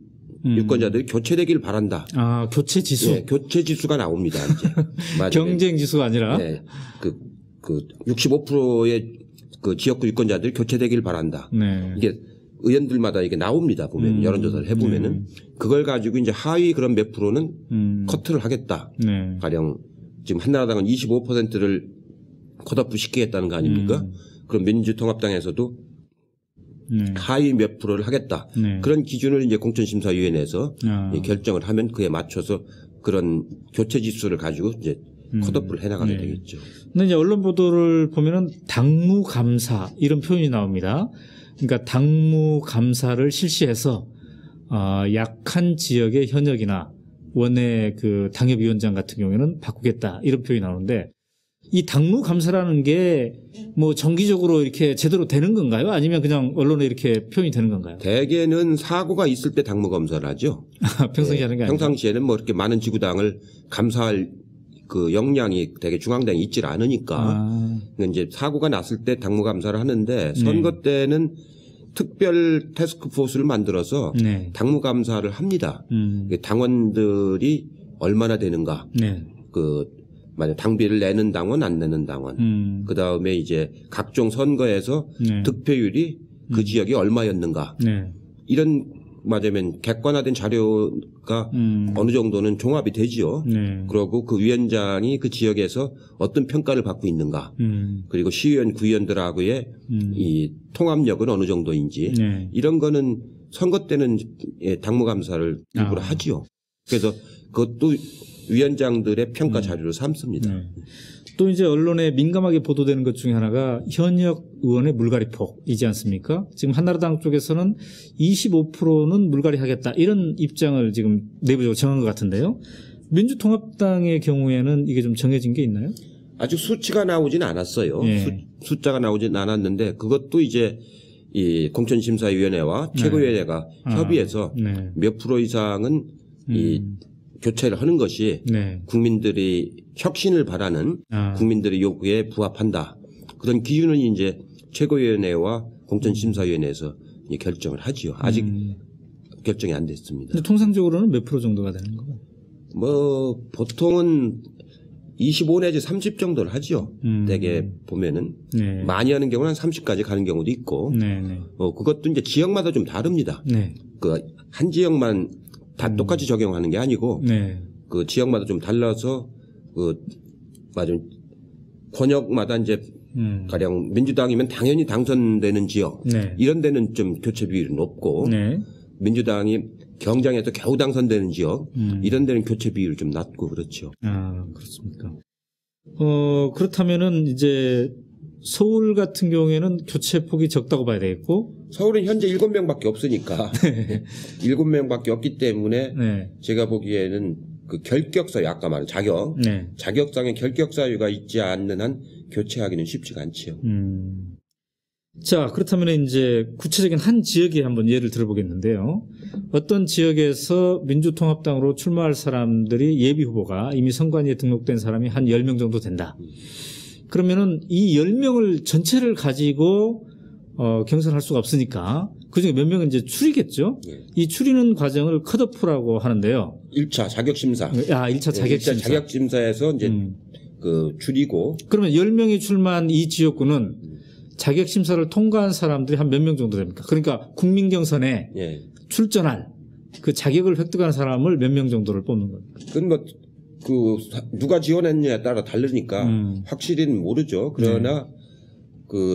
유권자들이 교체되길 바란다. 아, 교체 지수? 네, 교체 지수가 나옵니다, 이제. 경쟁 지수가 아니라? 네. 65%의 그 지역구 유권자들이 교체되길 바란다. 네. 이게 의원들마다 이게 나옵니다, 보면. 여론조사를 해보면은. 그걸 가지고 이제 하위 그런 몇 프로는 커트를 하겠다. 네. 가령 지금 한나라당은 25%를 컷오프 시키겠다는 거 아닙니까? 그럼 민주통합당에서도 하위 몇 프로를 하겠다. 네. 그런 기준을 이제 공천심사위원회에서 결정을 하면 그에 맞춰서 그런 교체 지수를 가지고 이제 컷오프를 해나가게 되겠죠. 근데 이제 언론 보도를 보면은 당무감사 이런 표현이 나옵니다. 그러니까 당무감사를 실시해서 약한 지역의 현역이나 원내 그 당협위원장 같은 경우에는 바꾸겠다 이런 표현이 나오는데 이 당무감사라는 게 뭐 정기적으로 이렇게 제대로 되는 건가요? 아니면 그냥 언론에 이렇게 표현이 되는 건가요? 대개는 사고가 있을 때 당무감사를 하죠. 평상시에 하는 게 아니고. 평상시에는 뭐 이렇게 많은 지구당을 감사할 그 역량이 되게 중앙당에 있질 않으니까 이제 사고가 났을 때 당무감사를 하는데 선거 때는 특별 태스크포스를 만들어서 네. 당무감사를 합니다. 당원들이 얼마나 되는가. 네. 만약 당비를 내는 당원 안 내는 당원. 그다음에 이제 각종 선거에서 네. 득표율이 그 지역이 얼마였는가. 네. 이런 맞으면 객관화된 자료가 어느 정도는 종합이 되지요. 네. 그리고 그 위원장이 그 지역에서 어떤 평가를 받고 있는가. 그리고 시의원, 구의원들하고의 이 통합력은 어느 정도인지. 네. 이런 거는 선거 때는 당무감사를 일부러 하지요. 그래서 그것도 위원장들의 평가 자료를 삼습니다. 네. 또 이제 언론에 민감하게 보도되는 것 중에 하나가 현역 의원의 물갈이폭이지 않습니까? 지금 한나라당 쪽에서는 25%는 물갈이 하겠다 이런 입장을 지금 내부적으로 정한 것 같은데요. 민주통합당의 경우에는 이게 좀 정해진 게 있나요? 아직 수치가 나오진 않았어요. 네. 숫자가 나오진 않았는데 그것도 이제 이 공천심사위원회와 최고위원회가 협의해서 네. 몇 프로 이상은 이 교체를 하는 것이 네. 국민들이 혁신을 바라는 국민들의 요구에 부합한다. 그런 기준은 이제 최고위원회와 공천심사위원회에서 결정을 하지요. 아직 결정이 안 됐습니다. 근데 통상적으로는 몇 프로 정도가 되는 거예요? 뭐 보통은 25 내지 30 정도를 하죠. 대개 보면은 네. 많이 하는 경우는 30까지 가는 경우도 있고, 네, 네. 그것도 이제 지역마다 좀 다릅니다. 네. 그 한 지역만 다 똑같이 적용하는 게 아니고 네. 그 지역마다 좀 달라서 맞아 권역마다 이제 가령 민주당이면 당연히 당선되는 지역 네. 이런 데는 좀 교체 비율이 높고 네. 민주당이 경쟁에서 겨우 당선되는 지역 이런 데는 교체 비율이 좀 낮고 그렇죠. 아 그렇습니까? 그렇다면은 이제 서울 같은 경우에는 교체 폭이 적다고 봐야 되겠고 서울은 현재 7명밖에 없으니까 네. 7명밖에 없기 때문에 네. 제가 보기에는 그 결격사유 아까 말한 네. 자격상의 결격사유가 있지 않는 한 교체하기는 쉽지가 않지요. 자 그렇다면 이제 구체적인 한 지역에 한번 예를 들어보겠는데요. 어떤 지역에서 민주통합당으로 출마할 사람들이 예비 후보가 이미 선관위에 등록된 사람이 한 10명 정도 된다. 그러면은 이 10명을 전체를 가지고 경선할 수가 없으니까 그중에 몇 명은 이제 추리겠죠. 네. 이 추리는 과정을 컷오프라고 하는데요. 1차 자격심사. 1차 자격심사. 1차 자격심사에서 이제 그 추리고. 그러면 10명이 출마한 이 지역구는 자격심사를 통과한 사람들이 한 몇 명 정도 됩니까? 그러니까 국민경선에 네. 출전할 그 자격을 획득한 사람을 몇 명 정도를 뽑는 겁니까? 그건 뭐 누가 지원했느냐에 따라 다르니까 확실히는 모르죠. 그러나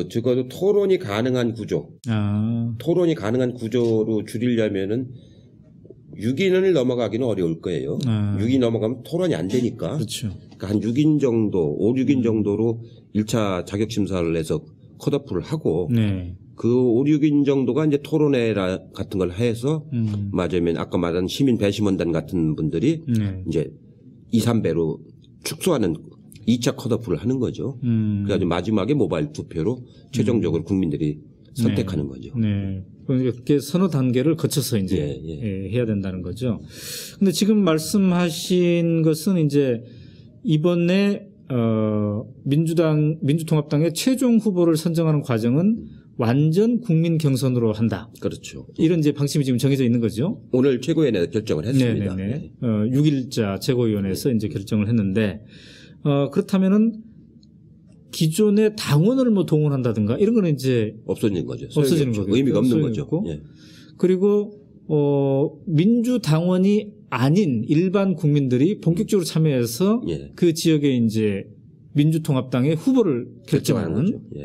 적어도 토론이 가능한 구조. 토론이 가능한 구조로 줄이려면은 6인을 넘어가기는 어려울 거예요. 6인 넘어가면 토론이 안 되니까. 그렇죠. 그러니까 한 6인 정도, 5, 6인 정도로 1차 자격심사를 해서 컷오프를 하고 네. 그 5, 6인 정도가 이제 토론회 같은 걸 해서 맞으면 아까 말한 시민 배심원단 같은 분들이 이제 2, 3배로 축소하는 2차 컷오프를 하는 거죠. 그래가지고 마지막에 모바일 투표로 최종적으로 국민들이 선택하는 거죠. 네. 이렇게 서너 단계를 거쳐서 이제 해야 된다는 거죠. 근데 지금 말씀하신 것은 이제 이번에 민주통합당의 최종 후보를 선정하는 과정은 완전 국민 경선으로 한다. 그렇죠. 이런 이제 방침이 지금 정해져 있는 거죠. 오늘 최고위원회에서 결정을 했습니다. 네네네. 6일자 최고위원회에서 이제 결정을 했는데, 그렇다면은 기존의 당원을 뭐 동원한다든가 이런 거는 이제 없어지는 거죠. 없어지는 거죠. 의미가 없는 거죠. 예. 그리고 민주당원이 아닌 일반 국민들이 본격적으로 참여해서 예. 그 지역에 이제 민주통합당의 후보를 결정하는 예.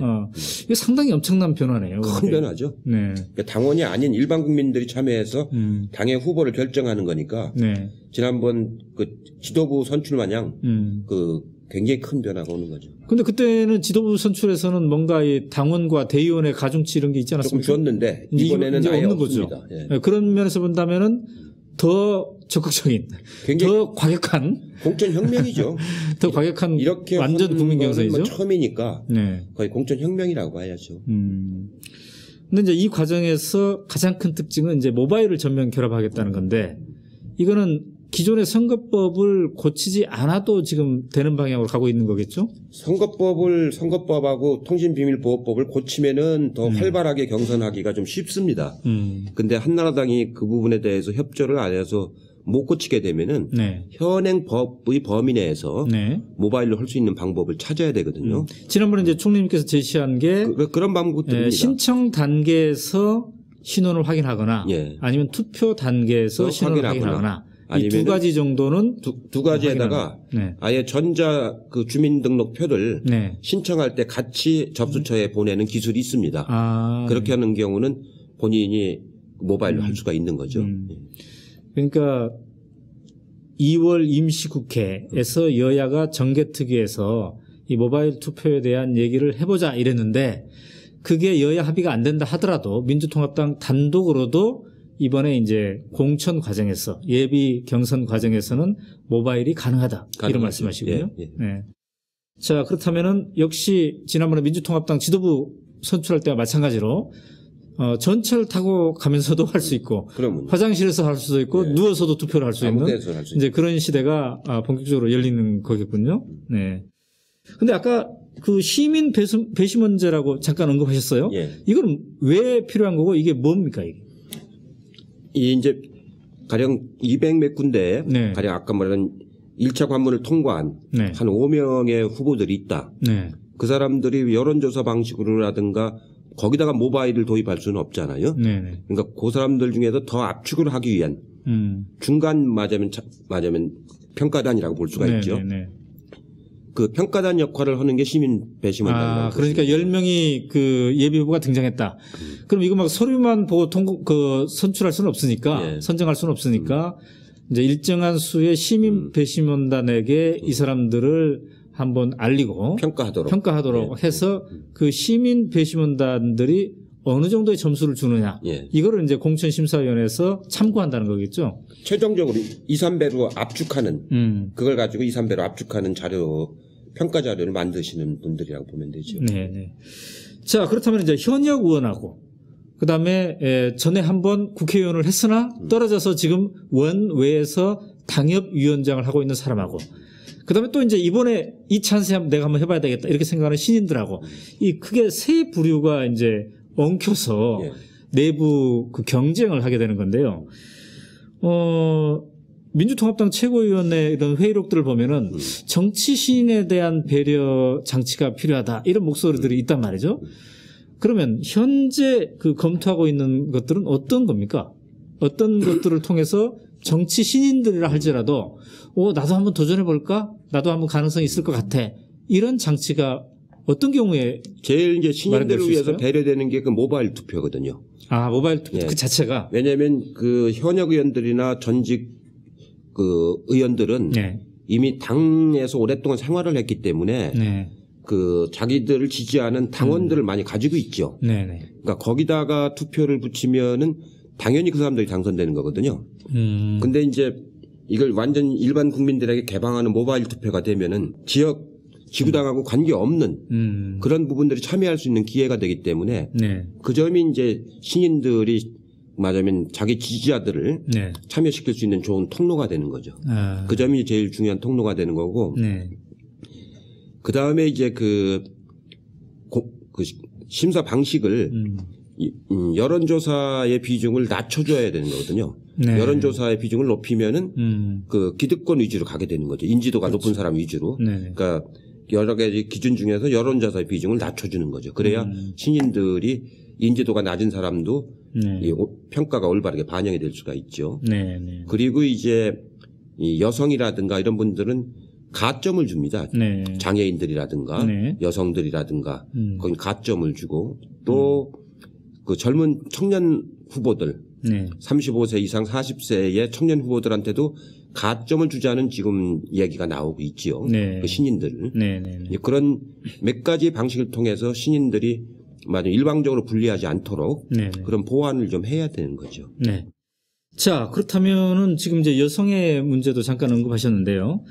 이게 상당히 엄청난 변화네요. 큰 변화죠. 네. 그러니까 당원이 아닌 일반 국민들이 참여해서 당의 후보를 결정하는 거니까 네. 지난번 그 지도부 선출 마냥 그 굉장히 큰 변화가 오는 거죠. 근데 그때는 지도부 선출에서는 뭔가 이 당원과 대의원의 가중치 이런 게 있지 않았습니까? 조금 줬는데 이번에는 이제 아예 없는 없습니다. 거죠. 예. 네, 그런 면에서 본다면은 더 적극적인, 더 과격한 공천혁명이죠. 더 과격한 이렇게 완전 국민 경선이죠. 뭐 처음이니까 네. 거의 공천혁명이라고 봐야죠. 근데 이제 이 과정에서 가장 큰 특징은 이제 모바일을 전면 결합하겠다는 건데 이거는 기존의 선거법을 고치지 않아도 지금 되는 방향으로 가고 있는 거겠죠? 선거법하고 통신비밀보호법을 고치면은 더 활발하게 경선하기가 좀 쉽습니다. 근데 한나라당이 그 부분에 대해서 협조를 안 해서 못 고치게 되면은 네. 현행 법의 범위 내에서 네. 모바일로 할 수 있는 방법을 찾아야 되거든요. 지난번에 이제 총리님께서 제시한 게 그런 방법들입니다. 신청 단계에서 신원을 확인하거나 예. 아니면 투표 단계에서 신원을 확인하거나 이 두 가지 정도는 두 가지에다가 네. 아예 전자 그 주민등록표를 네. 신청할 때 같이 접수처에 보내는 기술이 있습니다. 그렇게 하는 경우는 본인이 모바일로 할 수가 있는 거죠. 그러니까 2월 임시국회에서 여야가 정개특위에서 이 모바일 투표에 대한 얘기를 해보자 이랬는데 그게 여야 합의가 안 된다 하더라도 민주통합당 단독으로도 이번에 이제 공천 과정에서 예비 경선 과정에서는 모바일이 가능하다. 이런 말씀하시고요. 예, 예. 네. 자, 그렇다면은 역시 지난번에 민주통합당 지도부 선출할 때와 마찬가지로 전철 타고 가면서도 할 수 있고 그러면요. 화장실에서 할 수도 있고 네. 누워서도 투표를 할 수 있는 이제 있는. 그런 시대가 본격적으로 열리는 거겠군요. 네. 근데 아까 그 시민 배심원제라고 잠깐 언급하셨어요. 예. 이건 왜 필요한 거고 이게 뭡니까 이게? 이 이제 가령 200몇 군데 네. 가령 아까 말한 1차 관문을 통과한 네. 한 5명의 후보들이 있다. 네. 그 사람들이 여론조사 방식으로라든가 거기다가 모바일을 도입할 수는 없잖아요. 네. 그러니까 그 사람들 중에도 더 압축을 하기 위한 중간 맞으면 평가단이라고 볼 수가 있죠. 네. 그 평가단 역할을 하는 게 시민 배심원단이라고. 그러니까 10명이 그 예비후보가 등장했다. 그럼 이거 막 서류만 보고 선출할 수는 없으니까 예. 선정할 수는 없으니까 이제 일정한 수의 시민 배심원단에게 이 사람들을 한번 알리고 평가하도록 해서 그 시민 배심원단들이 어느 정도의 점수를 주느냐. 예. 이거를 이제 공천심사위원회에서 참고한다는 거겠죠. 최종적으로 2, 3배로 압축하는 그걸 가지고 2, 3배로 압축하는 평가 자료를 만드시는 분들이라고 보면 되죠. 네. 자, 그렇다면 이제 현역 의원하고 그다음에 전에 한번 국회의원을 했으나 떨어져서 지금 원외에서 당협위원장을 하고 있는 사람하고 그다음에 또 이제 이번에 이 찬스에 내가 한번 해봐야 되겠다 이렇게 생각하는 신인들하고 이 크게 세 부류가 이제 엉켜서 예. 내부 그 경쟁을 하게 되는 건데요. 민주통합당 최고위원회 이런 회의록들을 보면은 정치 신인에 대한 배려 장치가 필요하다 이런 목소리들이 있단 말이죠. 그러면 현재 그 검토하고 있는 것들은 어떤 겁니까? 어떤 것들을 통해서 정치 신인들이라 할지라도 나도 한번 도전해 볼까? 나도 한번 가능성이 있을 것 같아. 이런 장치가 어떤 경우에 제일 이제 신인들을 위해서 배려되는 게 그 모바일 투표거든요. 모바일 투표 그 자체가. 왜냐하면 그 현역 의원들이나 전직 그 의원들은 이미 당에서 오랫동안 생활을 했기 때문에 그 자기들을 지지하는 당원들을 많이 가지고 있죠. 그러니까 거기다가 투표를 붙이면은 당연히 그 사람들이 당선되는 거거든요. 근데 이제 이걸 완전 일반 국민들에게 개방하는 모바일 투표가 되면은 지구당하고 관계없는 그런 부분들이 참여할 수 있는 기회가 되기 때문에 그 점이 이제 신인들이 말하자면 자기 지지자들을 참여시킬 수 있는 좋은 통로가 되는 거죠. 그 점이 제일 중요한 통로가 되는 거고 그 다음에 이제 그 심사 방식을 여론조사의 비중을 낮춰줘야 되는 거거든요. 네. 여론조사의 비중을 높이면은 그 기득권 위주로 가게 되는 거죠. 인지도가 그렇죠. 높은 사람 위주로. 네. 그러니까 여러 가지 기준 중에서 여론조사의 비중을 낮춰주는 거죠. 그래야 신인들이 인지도가 낮은 사람도 네. 이 평가가 올바르게 반영이 될 수가 있죠. 네. 네. 그리고 이제 이 여성이라든가 이런 분들은 가점을 줍니다. 네. 장애인들이라든가 네. 여성들이라든가 거기 가점을 주고 또 그 젊은 청년 후보들 네. 35세 이상 40세의 청년 후보들한테도 가점을 주자는 지금 얘기가 나오고 있지요. 네. 그 신인들. 네. 네. 네. 그런 몇 가지 방식을 통해서 신인들이 일방적으로 불리하지 않도록 네. 그런 보완을 좀 해야 되는 거죠. 네. 자, 그렇다면은 지금 이제 여성의 문제도 잠깐 언급하셨는데요.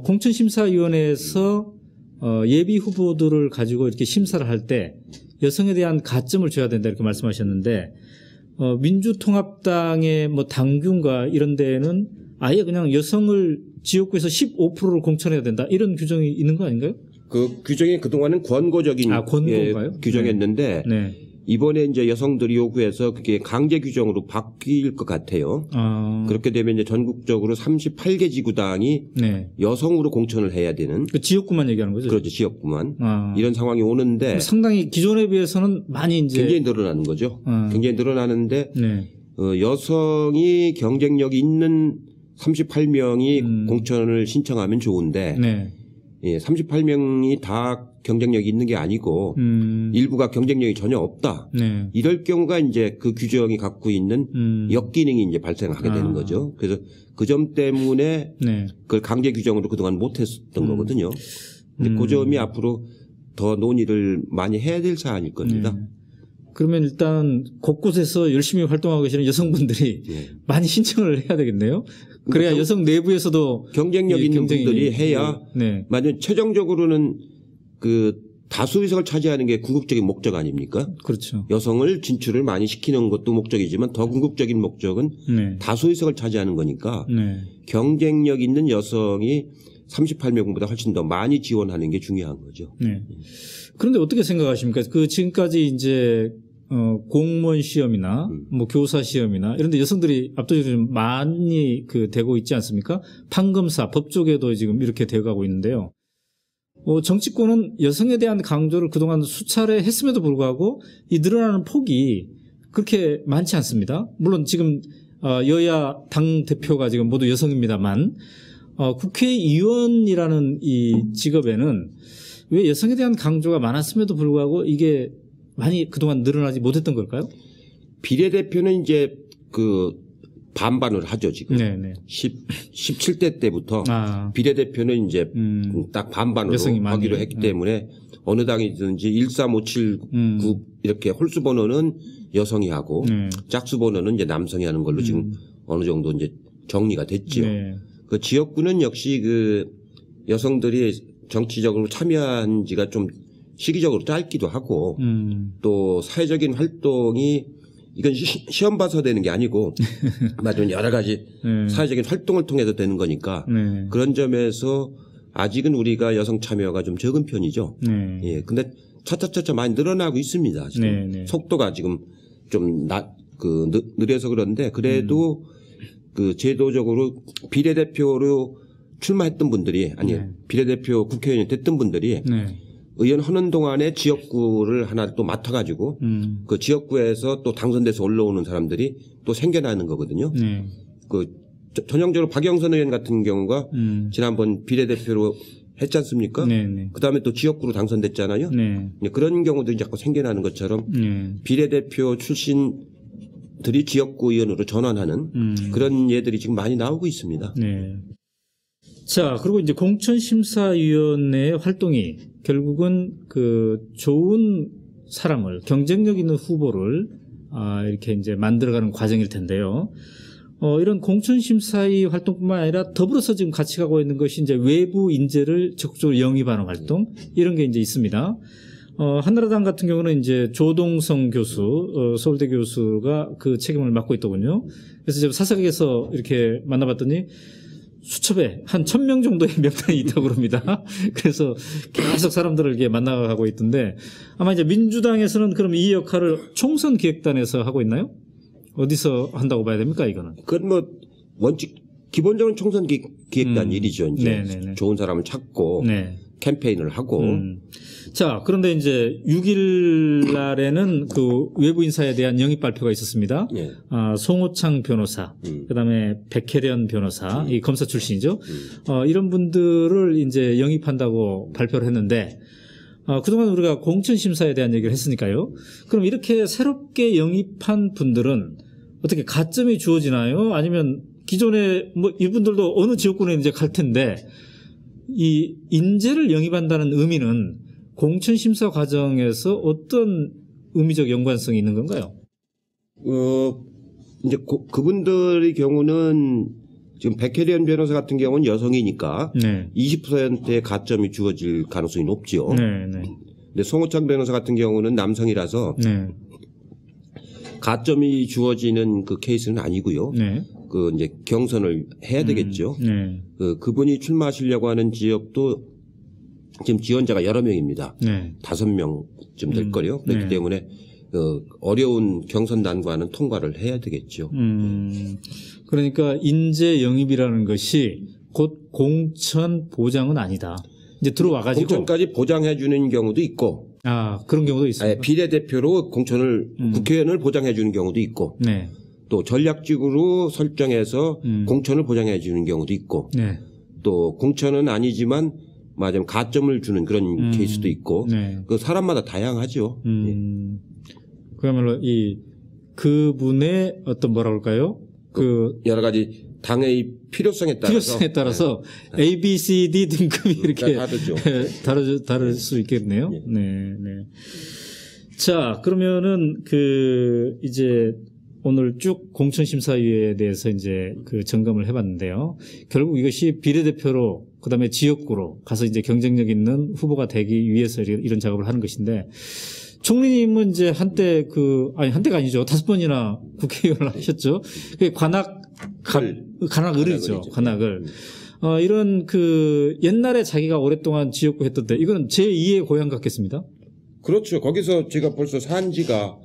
공천심사위원회에서 예비 후보들을 가지고 이렇게 심사를 할 때 여성에 대한 가점을 줘야 된다 이렇게 말씀하셨는데 민주통합당의 뭐 당균과 이런 데에는 아예 그냥 여성을 지역구에서 15%를 공천해야 된다 이런 규정이 있는 거 아닌가요? 그 규정이 그동안은 권고적인 권고인가요? 규정이었는데 네. 이번에 이제 여성들이 요구해서 그게 강제 규정으로 바뀔 것 같아요. 그렇게 되면 이제 전국적으로 38개 지구당이 네. 여성으로 공천을 해야 되는. 그 지역구만 얘기하는 거죠? 그렇죠. 지역구만. 이런 상황이 오는데. 상당히 기존에 비해서는 많이 이제. 굉장히 늘어나는 거죠. 굉장히 늘어나는데 네. 여성이 경쟁력이 있는 38명이 공천을 신청하면 좋은데 네. 예, 38명이 다 경쟁력이 있는 게 아니고 일부가 경쟁력이 전혀 없다. 네. 이럴 경우가 이제 그 규정이 갖고 있는 역기능이 이제 발생하게 되는 거죠. 그래서 그 점 때문에 네. 그걸 강제 규정으로 그동안 못했었던 거거든요. 근데 그 점이 앞으로 더 논의를 많이 해야 될 사안일 겁니다. 그러면 일단 곳곳에서 열심히 활동하고 계시는 여성분들이 네. 많이 신청을 해야 되겠네요. 그래야 여성 내부에서도 경쟁력 있는 분들이 해야 네. 만약 최종적으로는 그 다수 의석을 차지하는 게 궁극적인 목적 아닙니까? 그렇죠. 여성을 진출을 많이 시키는 것도 목적이지만 더 궁극적인 목적은 네. 다수 의석을 차지하는 거니까 네. 경쟁력 있는 여성이 38명보다 훨씬 더 많이 지원하는 게 중요한 거죠. 네. 그런데 어떻게 생각하십니까? 그 지금까지 이제 공무원 시험이나 뭐 교사 시험이나 이런 데 여성들이 압도적으로 좀 많이 되고 있지 않습니까? 판검사, 법조계도 지금 이렇게 되어가고 있는데요. 정치권은 여성에 대한 강조를 그동안 수차례 했음에도 불구하고 이 늘어나는 폭이 그렇게 많지 않습니다. 물론 지금 여야 당 대표가 지금 모두 여성입니다만 국회의원이라는 이 직업에는 왜 여성에 대한 강조가 많았음에도 불구하고 이게 많이 그동안 늘어나지 못했던 걸까요? 비례대표는 이제 그 반반을 하죠, 지금. 네네. 17대 때부터 비례대표는 이제 딱 반반으로 하기로 했기 때문에 어느 당이든지 1357구 이렇게 홀수 번호는 여성이 하고 짝수 번호는 이제 남성이 하는 걸로 지금 어느 정도 이제 정리가 됐죠. 네. 그 지역구는 역시 그 여성들이 정치적으로 참여한 지가 좀 시기적으로 짧기도 하고 또 사회적인 활동이 이건 시험 봐서 되는 게 아니고 맞으면 여러 가지 사회적인 활동을 통해서 되는 거니까 그런 점에서 아직은 우리가 여성 참여가 좀 적은 편이죠. 예. 근데 차차차차 많이 늘어나고 있습니다. 지금 속도가 지금 좀 느려서 그런데 그래도 그 제도적으로 비례대표로 출마했던 분들이 비례대표 국회의원이 됐던 분들이 의원 하는 동안에 지역구를 하나 또 맡아가지고 그 지역구에서 또 당선돼서 올라오는 사람들이 또 생겨나는 거거든요. 그 전형적으로 박영선 의원 같은 경우가 지난번 비례대표로 했지 않습니까? 그 다음에 또 지역구로 당선됐잖아요. 그런 경우들이 자꾸 생겨나는 것처럼 비례대표 출신들이 지역구 의원으로 전환하는 그런 예들이 지금 많이 나오고 있습니다. 자, 그리고 이제 공천심사위원회의 활동이 결국은 그 좋은 사람을 경쟁력 있는 후보를 이렇게 이제 만들어가는 과정일 텐데요. 이런 공천심사위 활동뿐만 아니라 더불어서 지금 같이 가고 있는 것이 이제 외부 인재를 적극적으로 영입하는 활동 이런 게 이제 있습니다. 한나라당 같은 경우는 이제 조동성 교수, 서울대 교수가 그 책임을 맡고 있더군요. 그래서 제가 사석에서 이렇게 만나봤더니 수첩에 한 1000명 정도의 명단이 있다고 그럽니다. 그래서 계속 사람들을 이렇게 만나가고 있던데 아마 이제 민주당에서는 그럼 이 역할을 총선 기획단에서 하고 있나요? 어디서 한다고 봐야 됩니까, 이거는? 그건 뭐 원칙 기본적으로 총선 기획단 일이죠. 이제 네네네. 좋은 사람을 찾고 네. 캠페인을 하고. 자, 그런데 이제 6일 날에는 그 외부 인사에 대한 영입 발표가 있었습니다. 네. 송호창 변호사, 그다음에 백혜련 변호사, 이 검사 출신이죠. 이런 분들을 이제 영입한다고 발표를 했는데 그동안 우리가 공천심사에 대한 얘기를 했으니까요. 그럼 이렇게 새롭게 영입한 분들은 어떻게 가점이 주어지나요? 아니면 기존에 뭐 이분들도 어느 지역구에 이제 갈 텐데 이 인재를 영입한다는 의미는 공천심사 과정에서 어떤 의미적 연관성이 있는 건가요? 이제 그분들의 경우는 지금 백혜련 변호사 같은 경우는 여성이니까 네. 20%의 가점이 주어질 가능성이 높죠. 네, 네. 근데 송호창 변호사 같은 경우는 남성이라서 네. 가점이 주어지는 그 케이스는 아니고요. 네. 그 이제 경선을 해야 되겠죠. 네. 그분이 출마하시려고 하는 지역도 지금 지원자가 여러 명입니다. 네. 5명쯤 될 거요. 그렇기 네. 때문에 어려운 경선 난관은 통과를 해야 되겠죠. 그러니까 인재 영입이라는 것이 곧 공천 보장은 아니다. 이제 들어와가지고 공천까지 보장해 주는 경우도 있고. 그런 경우도 있습니다. 비례대표로 공천을 국회의원을 보장해 주는 경우도 있고. 네. 또 전략직으로 설정해서 공천을 보장해 주는 경우도 있고. 네. 또 공천은 아니지만 맞으면 가점을 주는 그런 케이스도 있고. 네. 그 사람마다 다양하죠. 그야말로 그분의 어떤 뭐라 그럴까요? 여러 가지 당의 필요성에 따라서 네. A, B, C, D 등급이 이렇게 다를 수 있겠네요. 네. 네, 네. 자, 그러면은 이제 오늘 쭉 공천심사위에 대해서 이제 점검을 해봤는데요. 결국 이것이 비례대표로 그다음에 지역구로 가서 이제 경쟁력 있는 후보가 되기 위해서 이런 작업을 하는 것인데 총리님은 이제 한때가 아니죠. 5번이나 국회의원을 하셨죠. 관악을이죠. 관악을. 이런 옛날에 자기가 오랫동안 지역구 했던데 이거는 제2의 고향 같겠습니다. 그렇죠. 거기서 제가 벌써 산지가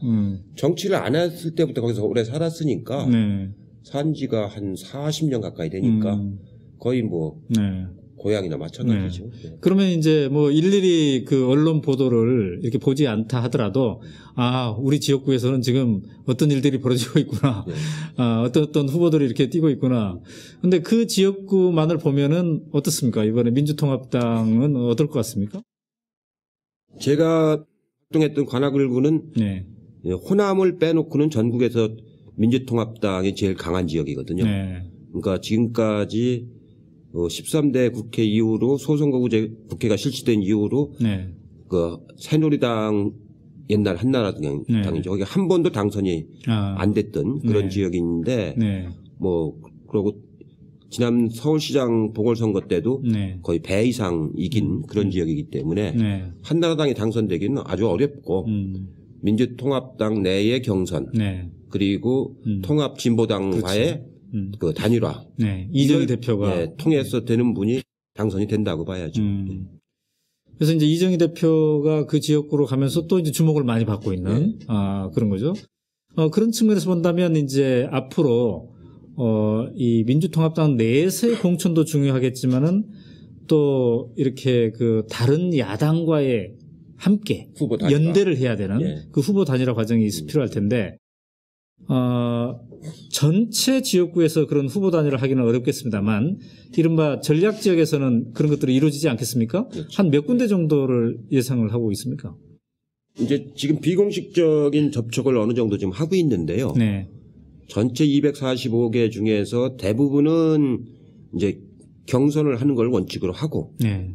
정치를 안 했을 때부터 거기서 오래 살았으니까 네. 산지가 한 40년 가까이 되니까 거의 뭐 네. 고향이나 마찬가지죠. 네. 네. 그러면 이제 뭐 일일이 언론 보도를 이렇게 보지 않다 하더라도 우리 지역구에서는 지금 어떤 일들이 벌어지고 있구나. 네. 어떤 후보들이 이렇게 뛰고 있구나. 근데 그 지역구만을 보면은 어떻습니까? 이번에 민주통합당은 어떨 것 같습니까? 제가 활동했던 관악을구는 네. 호남을 빼놓고는 전국에서 민주통합당이 제일 강한 지역이거든요. 네. 그러니까 지금까지 13대 국회 이후로 소선거구제 국회가 실시된 이후로 네. 새누리당 옛날 한나라당이죠. 네. 거기 한 번도 당선이 안 됐던 그런 네. 지역인데 네. 그리고 지난 서울시장 보궐선거 때도 네. 거의 배 이상 이긴 그런 지역이기 때문에 네. 한나라당이 당선되기는 아주 어렵고 민주통합당 내의 경선 네. 그리고 통합진보당과의 그렇죠. 단일화. 네. 이정희 대표가. 네, 통해서 되는 분이 당선이 된다고 봐야죠. 그래서 이제 이정희 대표가 그 지역구로 가면서 또 이제 주목을 많이 받고 있는, 네. 그런 거죠. 그런 측면에서 본다면 이제 앞으로, 이 민주통합당 내에서의 공천도 중요하겠지만은 또 이렇게 다른 야당과의 함께 연대를 해야 되는 네. 그 후보 단일화 과정이 필요할 텐데, 전체 지역구에서 그런 후보 단일을 하기는 어렵겠습니다만 이른바 전략 지역에서는 그런 것들이 이루어지지 않겠습니까? 그렇죠. 한 몇 군데 정도를 예상을 하고 있습니까? 이제 지금 비공식적인 접촉을 어느 정도 지금 하고 있는데요. 네. 전체 245개 중에서 대부분은 이제 경선을 하는 걸 원칙으로 하고 네.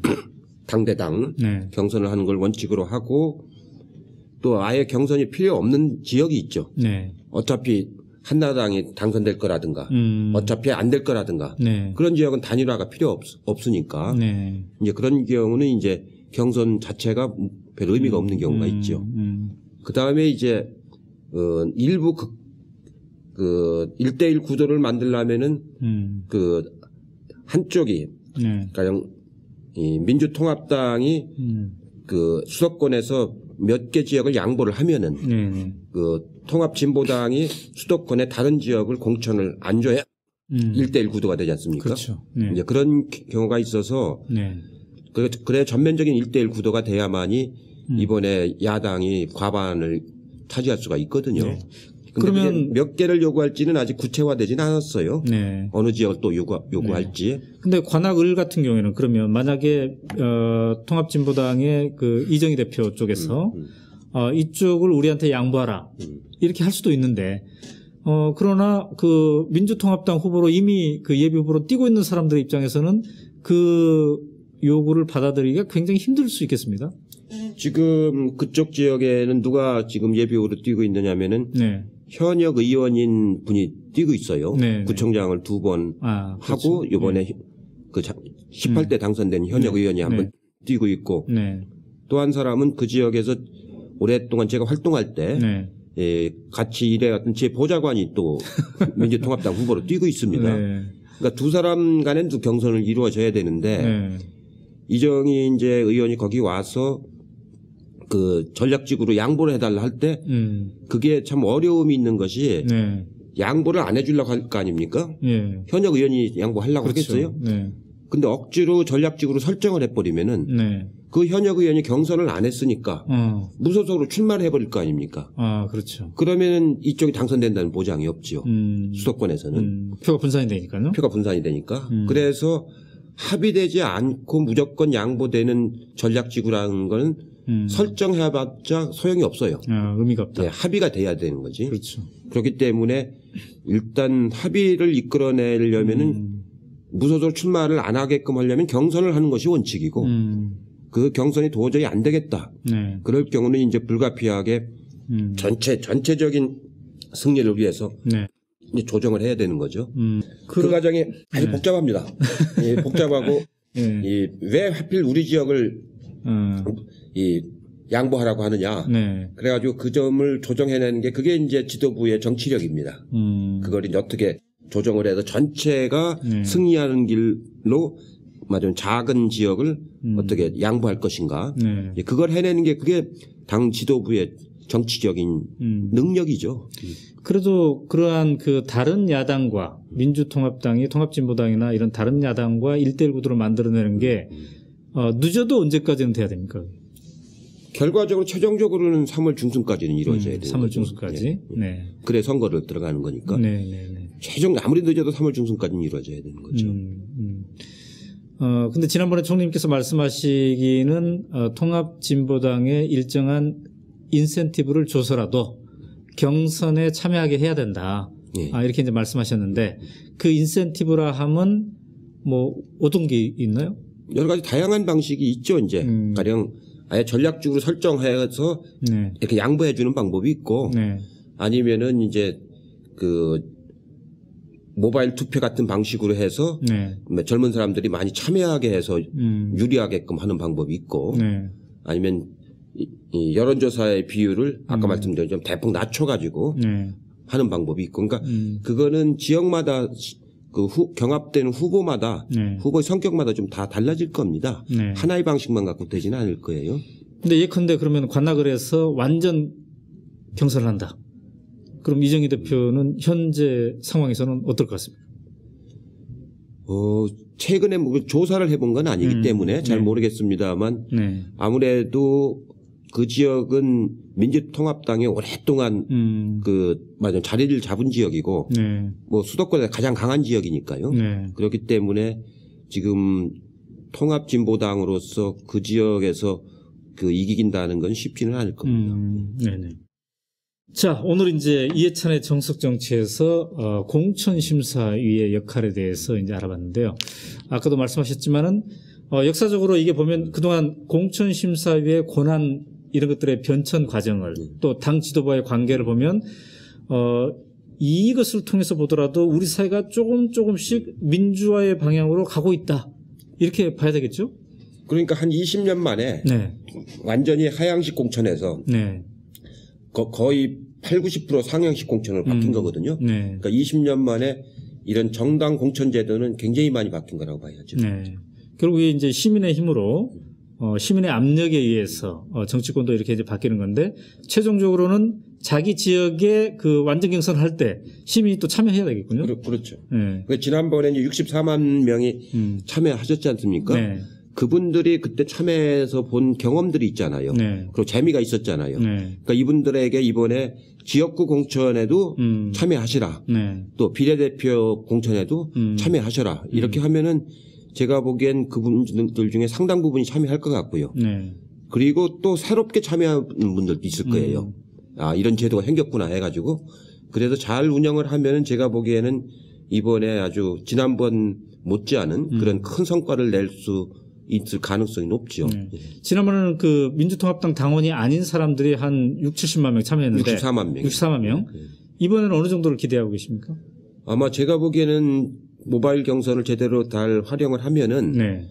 당대당 네. 경선을 하는 걸 원칙으로 하고 또 아예 경선이 필요 없는 지역이 있죠. 네. 어차피 한나라당이 당선될 거라든가 어차피 안 될 거라든가 네. 그런 지역은 단일화가 필요 없으니까 네. 이제 그런 경우는 이제 경선 자체가 별 의미가 없는 경우가 있죠. 그 다음에 이제 일부 그 1대1 구도를 만들려면은 한쪽이 가령 이 민주통합당이 그 수도권에서 몇 개 지역을 양보를 하면은 그 통합진보당이 수도권의 다른 지역을 공천을 안 줘야 1대1 구도가 되지 않습니까? 그렇죠. 이제 그런 경우가 있어서 그래 전면적인 1대1 구도가 돼야만이 이번에 야당이 과반을 차지할 수가 있거든요. 그러면 몇 개를 요구할지는 아직 구체화되지는 않았어요. 어느 지역을 또 요구할지. 근데 관악을 같은 경우에는 그러면 만약에 통합진보당의 그 이정희 대표 쪽에서 이쪽을 우리한테 양보하라 이렇게 할 수도 있는데 그러나 그 민주통합당 후보로 이미 그 예비 후보로 뛰고 있는 사람들 입장에서는 그 요구를 받아들이기가 굉장히 힘들 수 있겠습니다. 지금 그쪽 지역에는 누가 지금 예비 후보로 뛰고 있느냐면은 현역 의원인 분이 뛰고 있어요. 구청장을 2번 하고 이번에 그 18대 당선된 현역 의원이 한 번 뛰고 있고 또 한 사람은 그 지역에서 오랫동안 제가 활동할 때 같이 일해왔던 제 보좌관이 또 민주통합당 후보로 뛰고 있습니다. 그러니까 두 사람 간엔 또 경선을 이루어져야 되는데 이정희 이제 의원이 거기 와서 그 전략적으로 양보를 해달라 할 때 그게 참 어려움이 있는 것이 양보를 안 해주려고 할 거 아닙니까? 현역 의원이 양보하려고 그렇죠. 하겠어요? 근데 억지로 전략적으로 설정을 해버리면은 그 현역 의원이 경선을 안 했으니까 무소속으로 출마를 해버릴 거 아닙니까? 그렇죠. 그러면은 이쪽이 당선된다는 보장이 없지요. 수도권에서는. 표가 분산이 되니까요. 표가 분산이 되니까. 그래서 합의되지 않고 무조건 양보되는 전략지구라는 건 설정해봤자 소용이 없어요. 의미가 없다. 합의가 돼야 되는 거지. 그렇죠. 그렇기 때문에 일단 합의를 이끌어내려면은 무소속 출마를 안 하게끔 하려면 경선을 하는 것이 원칙이고 그 경선이 도저히 안 되겠다. 그럴 경우는 이제 불가피하게 전체적인 승리를 위해서 이제 조정을 해야 되는 거죠. 그 과정이 아주 복잡합니다. 복잡하고 왜 하필 우리 지역을 양보하라고 하느냐. 그래가지고 그 점을 조정해내는 게 그게 이제 지도부의 정치력입니다. 그걸 이제 어떻게 조정을 해서 전체가 승리하는 길로 맞은 작은 지역을 어떻게 양보할 것인가. 그걸 해내는 게 그게 당 지도부의 정치적인 능력이죠. 그래도 그러한 그 다른 야당과 민주통합당이 통합진보당이나 이런 다른 야당과 1대1 구도를 만들어내는 게 늦어도 언제까지는 돼야 됩니까? 결과적으로 최종적으로는 3월 중순까지는 이루어져야 돼요. 3월 중순까지. 그래 선거를 들어가는 거니까. 최종 아무리 늦어도 3월 중순까지는 이루어져야 되는 거죠. 근데 지난번에 총리님께서 말씀하시기는 통합진보당의 일정한 인센티브를 줘서라도 경선에 참여하게 해야 된다. 이렇게 이제 말씀하셨는데 그 인센티브라 함은 뭐 어떤 게 있나요? 여러 가지 다양한 방식이 있죠. 이제 가령 아예 전략적으로 설정해서 이렇게 양보해 주는 방법이 있고 아니면은 이제 그 모바일 투표 같은 방식으로 해서 젊은 사람들이 많이 참여하게 해서 유리하게끔 하는 방법이 있고 아니면 이 여론조사의 비율을 아까 말씀드린 좀 대폭 낮춰가지고 하는 방법이 있고 그러니까 그거는 지역마다 그 경합되는 후보마다 후보의 성격마다 좀 다 달라질 겁니다. 하나의 방식만 갖고 되지는 않을 거예요. 근데 예컨대 그러면 관악을 해서 완전 경선을 한다. 그럼 이정희 대표는 현재 상황에서는 어떨 것 같습니까? 최근에 뭐 조사를 해본 건 아니기 때문에 잘 모르겠습니다만 아무래도 그 지역은 민주통합당이 오랫동안 맞아 자리를 잡은 지역이고 뭐 수도권에 가장 강한 지역이니까요. 그렇기 때문에 지금 통합진보당으로서 그 지역에서 그 이기긴다는 건 쉽지는 않을 겁니다. 자, 오늘 이제 이해찬의 정석정치에서 공천심사위의 역할에 대해서 이제 알아봤는데요. 아까도 말씀하셨지만은 역사적으로 이게 보면 그동안 공천심사위의 권한 이런 것들의 변천 과정을 또 당 지도부와의 관계를 보면 이것을 통해서 보더라도 우리 사회가 조금씩 민주화의 방향으로 가고 있다. 이렇게 봐야 되겠죠? 그러니까 한 20년 만에 완전히 하향식 공천에서 거의 80, 90% 상향식 공천으로 바뀐 거거든요. 그러니까 20년 만에 이런 정당 공천 제도는 굉장히 많이 바뀐 거라고 봐야죠. 네. 결국에 이제 시민의 힘으로 시민의 압력에 의해서 정치권도 이렇게 이제 바뀌는 건데 최종적으로는 자기 지역의 그 완전 경선을 할 때 시민이 또 참여해야 되겠군요. 그렇죠. 네. 지난번에 64만 명이 참여하셨지 않습니까? 네. 그분들이 그때 참여해서 본 경험들이 있잖아요. 네. 그리고 재미가 있었잖아요. 네. 그러니까 이분들에게 이번에 지역구 공천에도 참여하시라. 네. 또 비례대표 공천에도 참여하셔라. 이렇게 하면은 제가 보기엔 그분들 중에 상당 부분이 참여할 것 같고요. 네. 그리고 또 새롭게 참여하는 분들도 있을 거예요. 아, 이런 제도가 생겼구나 해가지고. 그래서 잘 운영을 하면은 제가 보기에는 이번에 아주 지난번 못지않은 그런 큰 성과를 낼 수 있을 가능성이 높죠. 지난번에는 그 민주통합당 당원이 아닌 사람들이 한 70만 명 참여했는데 64만 명. 64만 명. 이번에는 어느 정도를 기대하고 계십니까? 아마 제가 보기에는 모바일 경선을 제대로 잘 활용을 하면은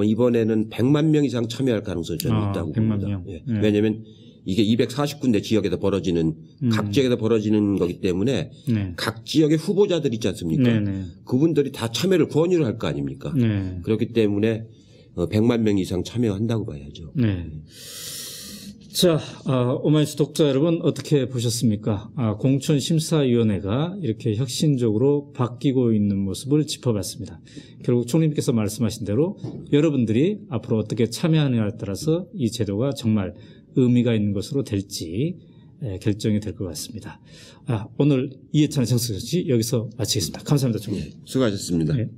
이번에는 100만 명 이상 참여할 가능성이 저는 있다고 100만 봅니다. 명. 예. 왜냐하면 이게 249군데 지역에서 벌어지는 각 지역에서 벌어지는 거기 때문에 각 지역의 후보자들 있지 않습니까? 그분들이 다 참여를 권유를 할 거 아닙니까? 그렇기 때문에 100만 명 이상 참여한다고 봐야죠. 네. 자, 오마이뉴스 독자 여러분 어떻게 보셨습니까? 공천심사위원회가 이렇게 혁신적으로 바뀌고 있는 모습을 짚어봤습니다. 결국 총리님께서 말씀하신 대로 여러분들이 앞으로 어떻게 참여하느냐에 따라서 이 제도가 정말 의미가 있는 것으로 될지 결정이 될 것 같습니다. 오늘 이해찬의 정치정치 여기서 마치겠습니다. 감사합니다, 총리. 수고하셨습니다. 네.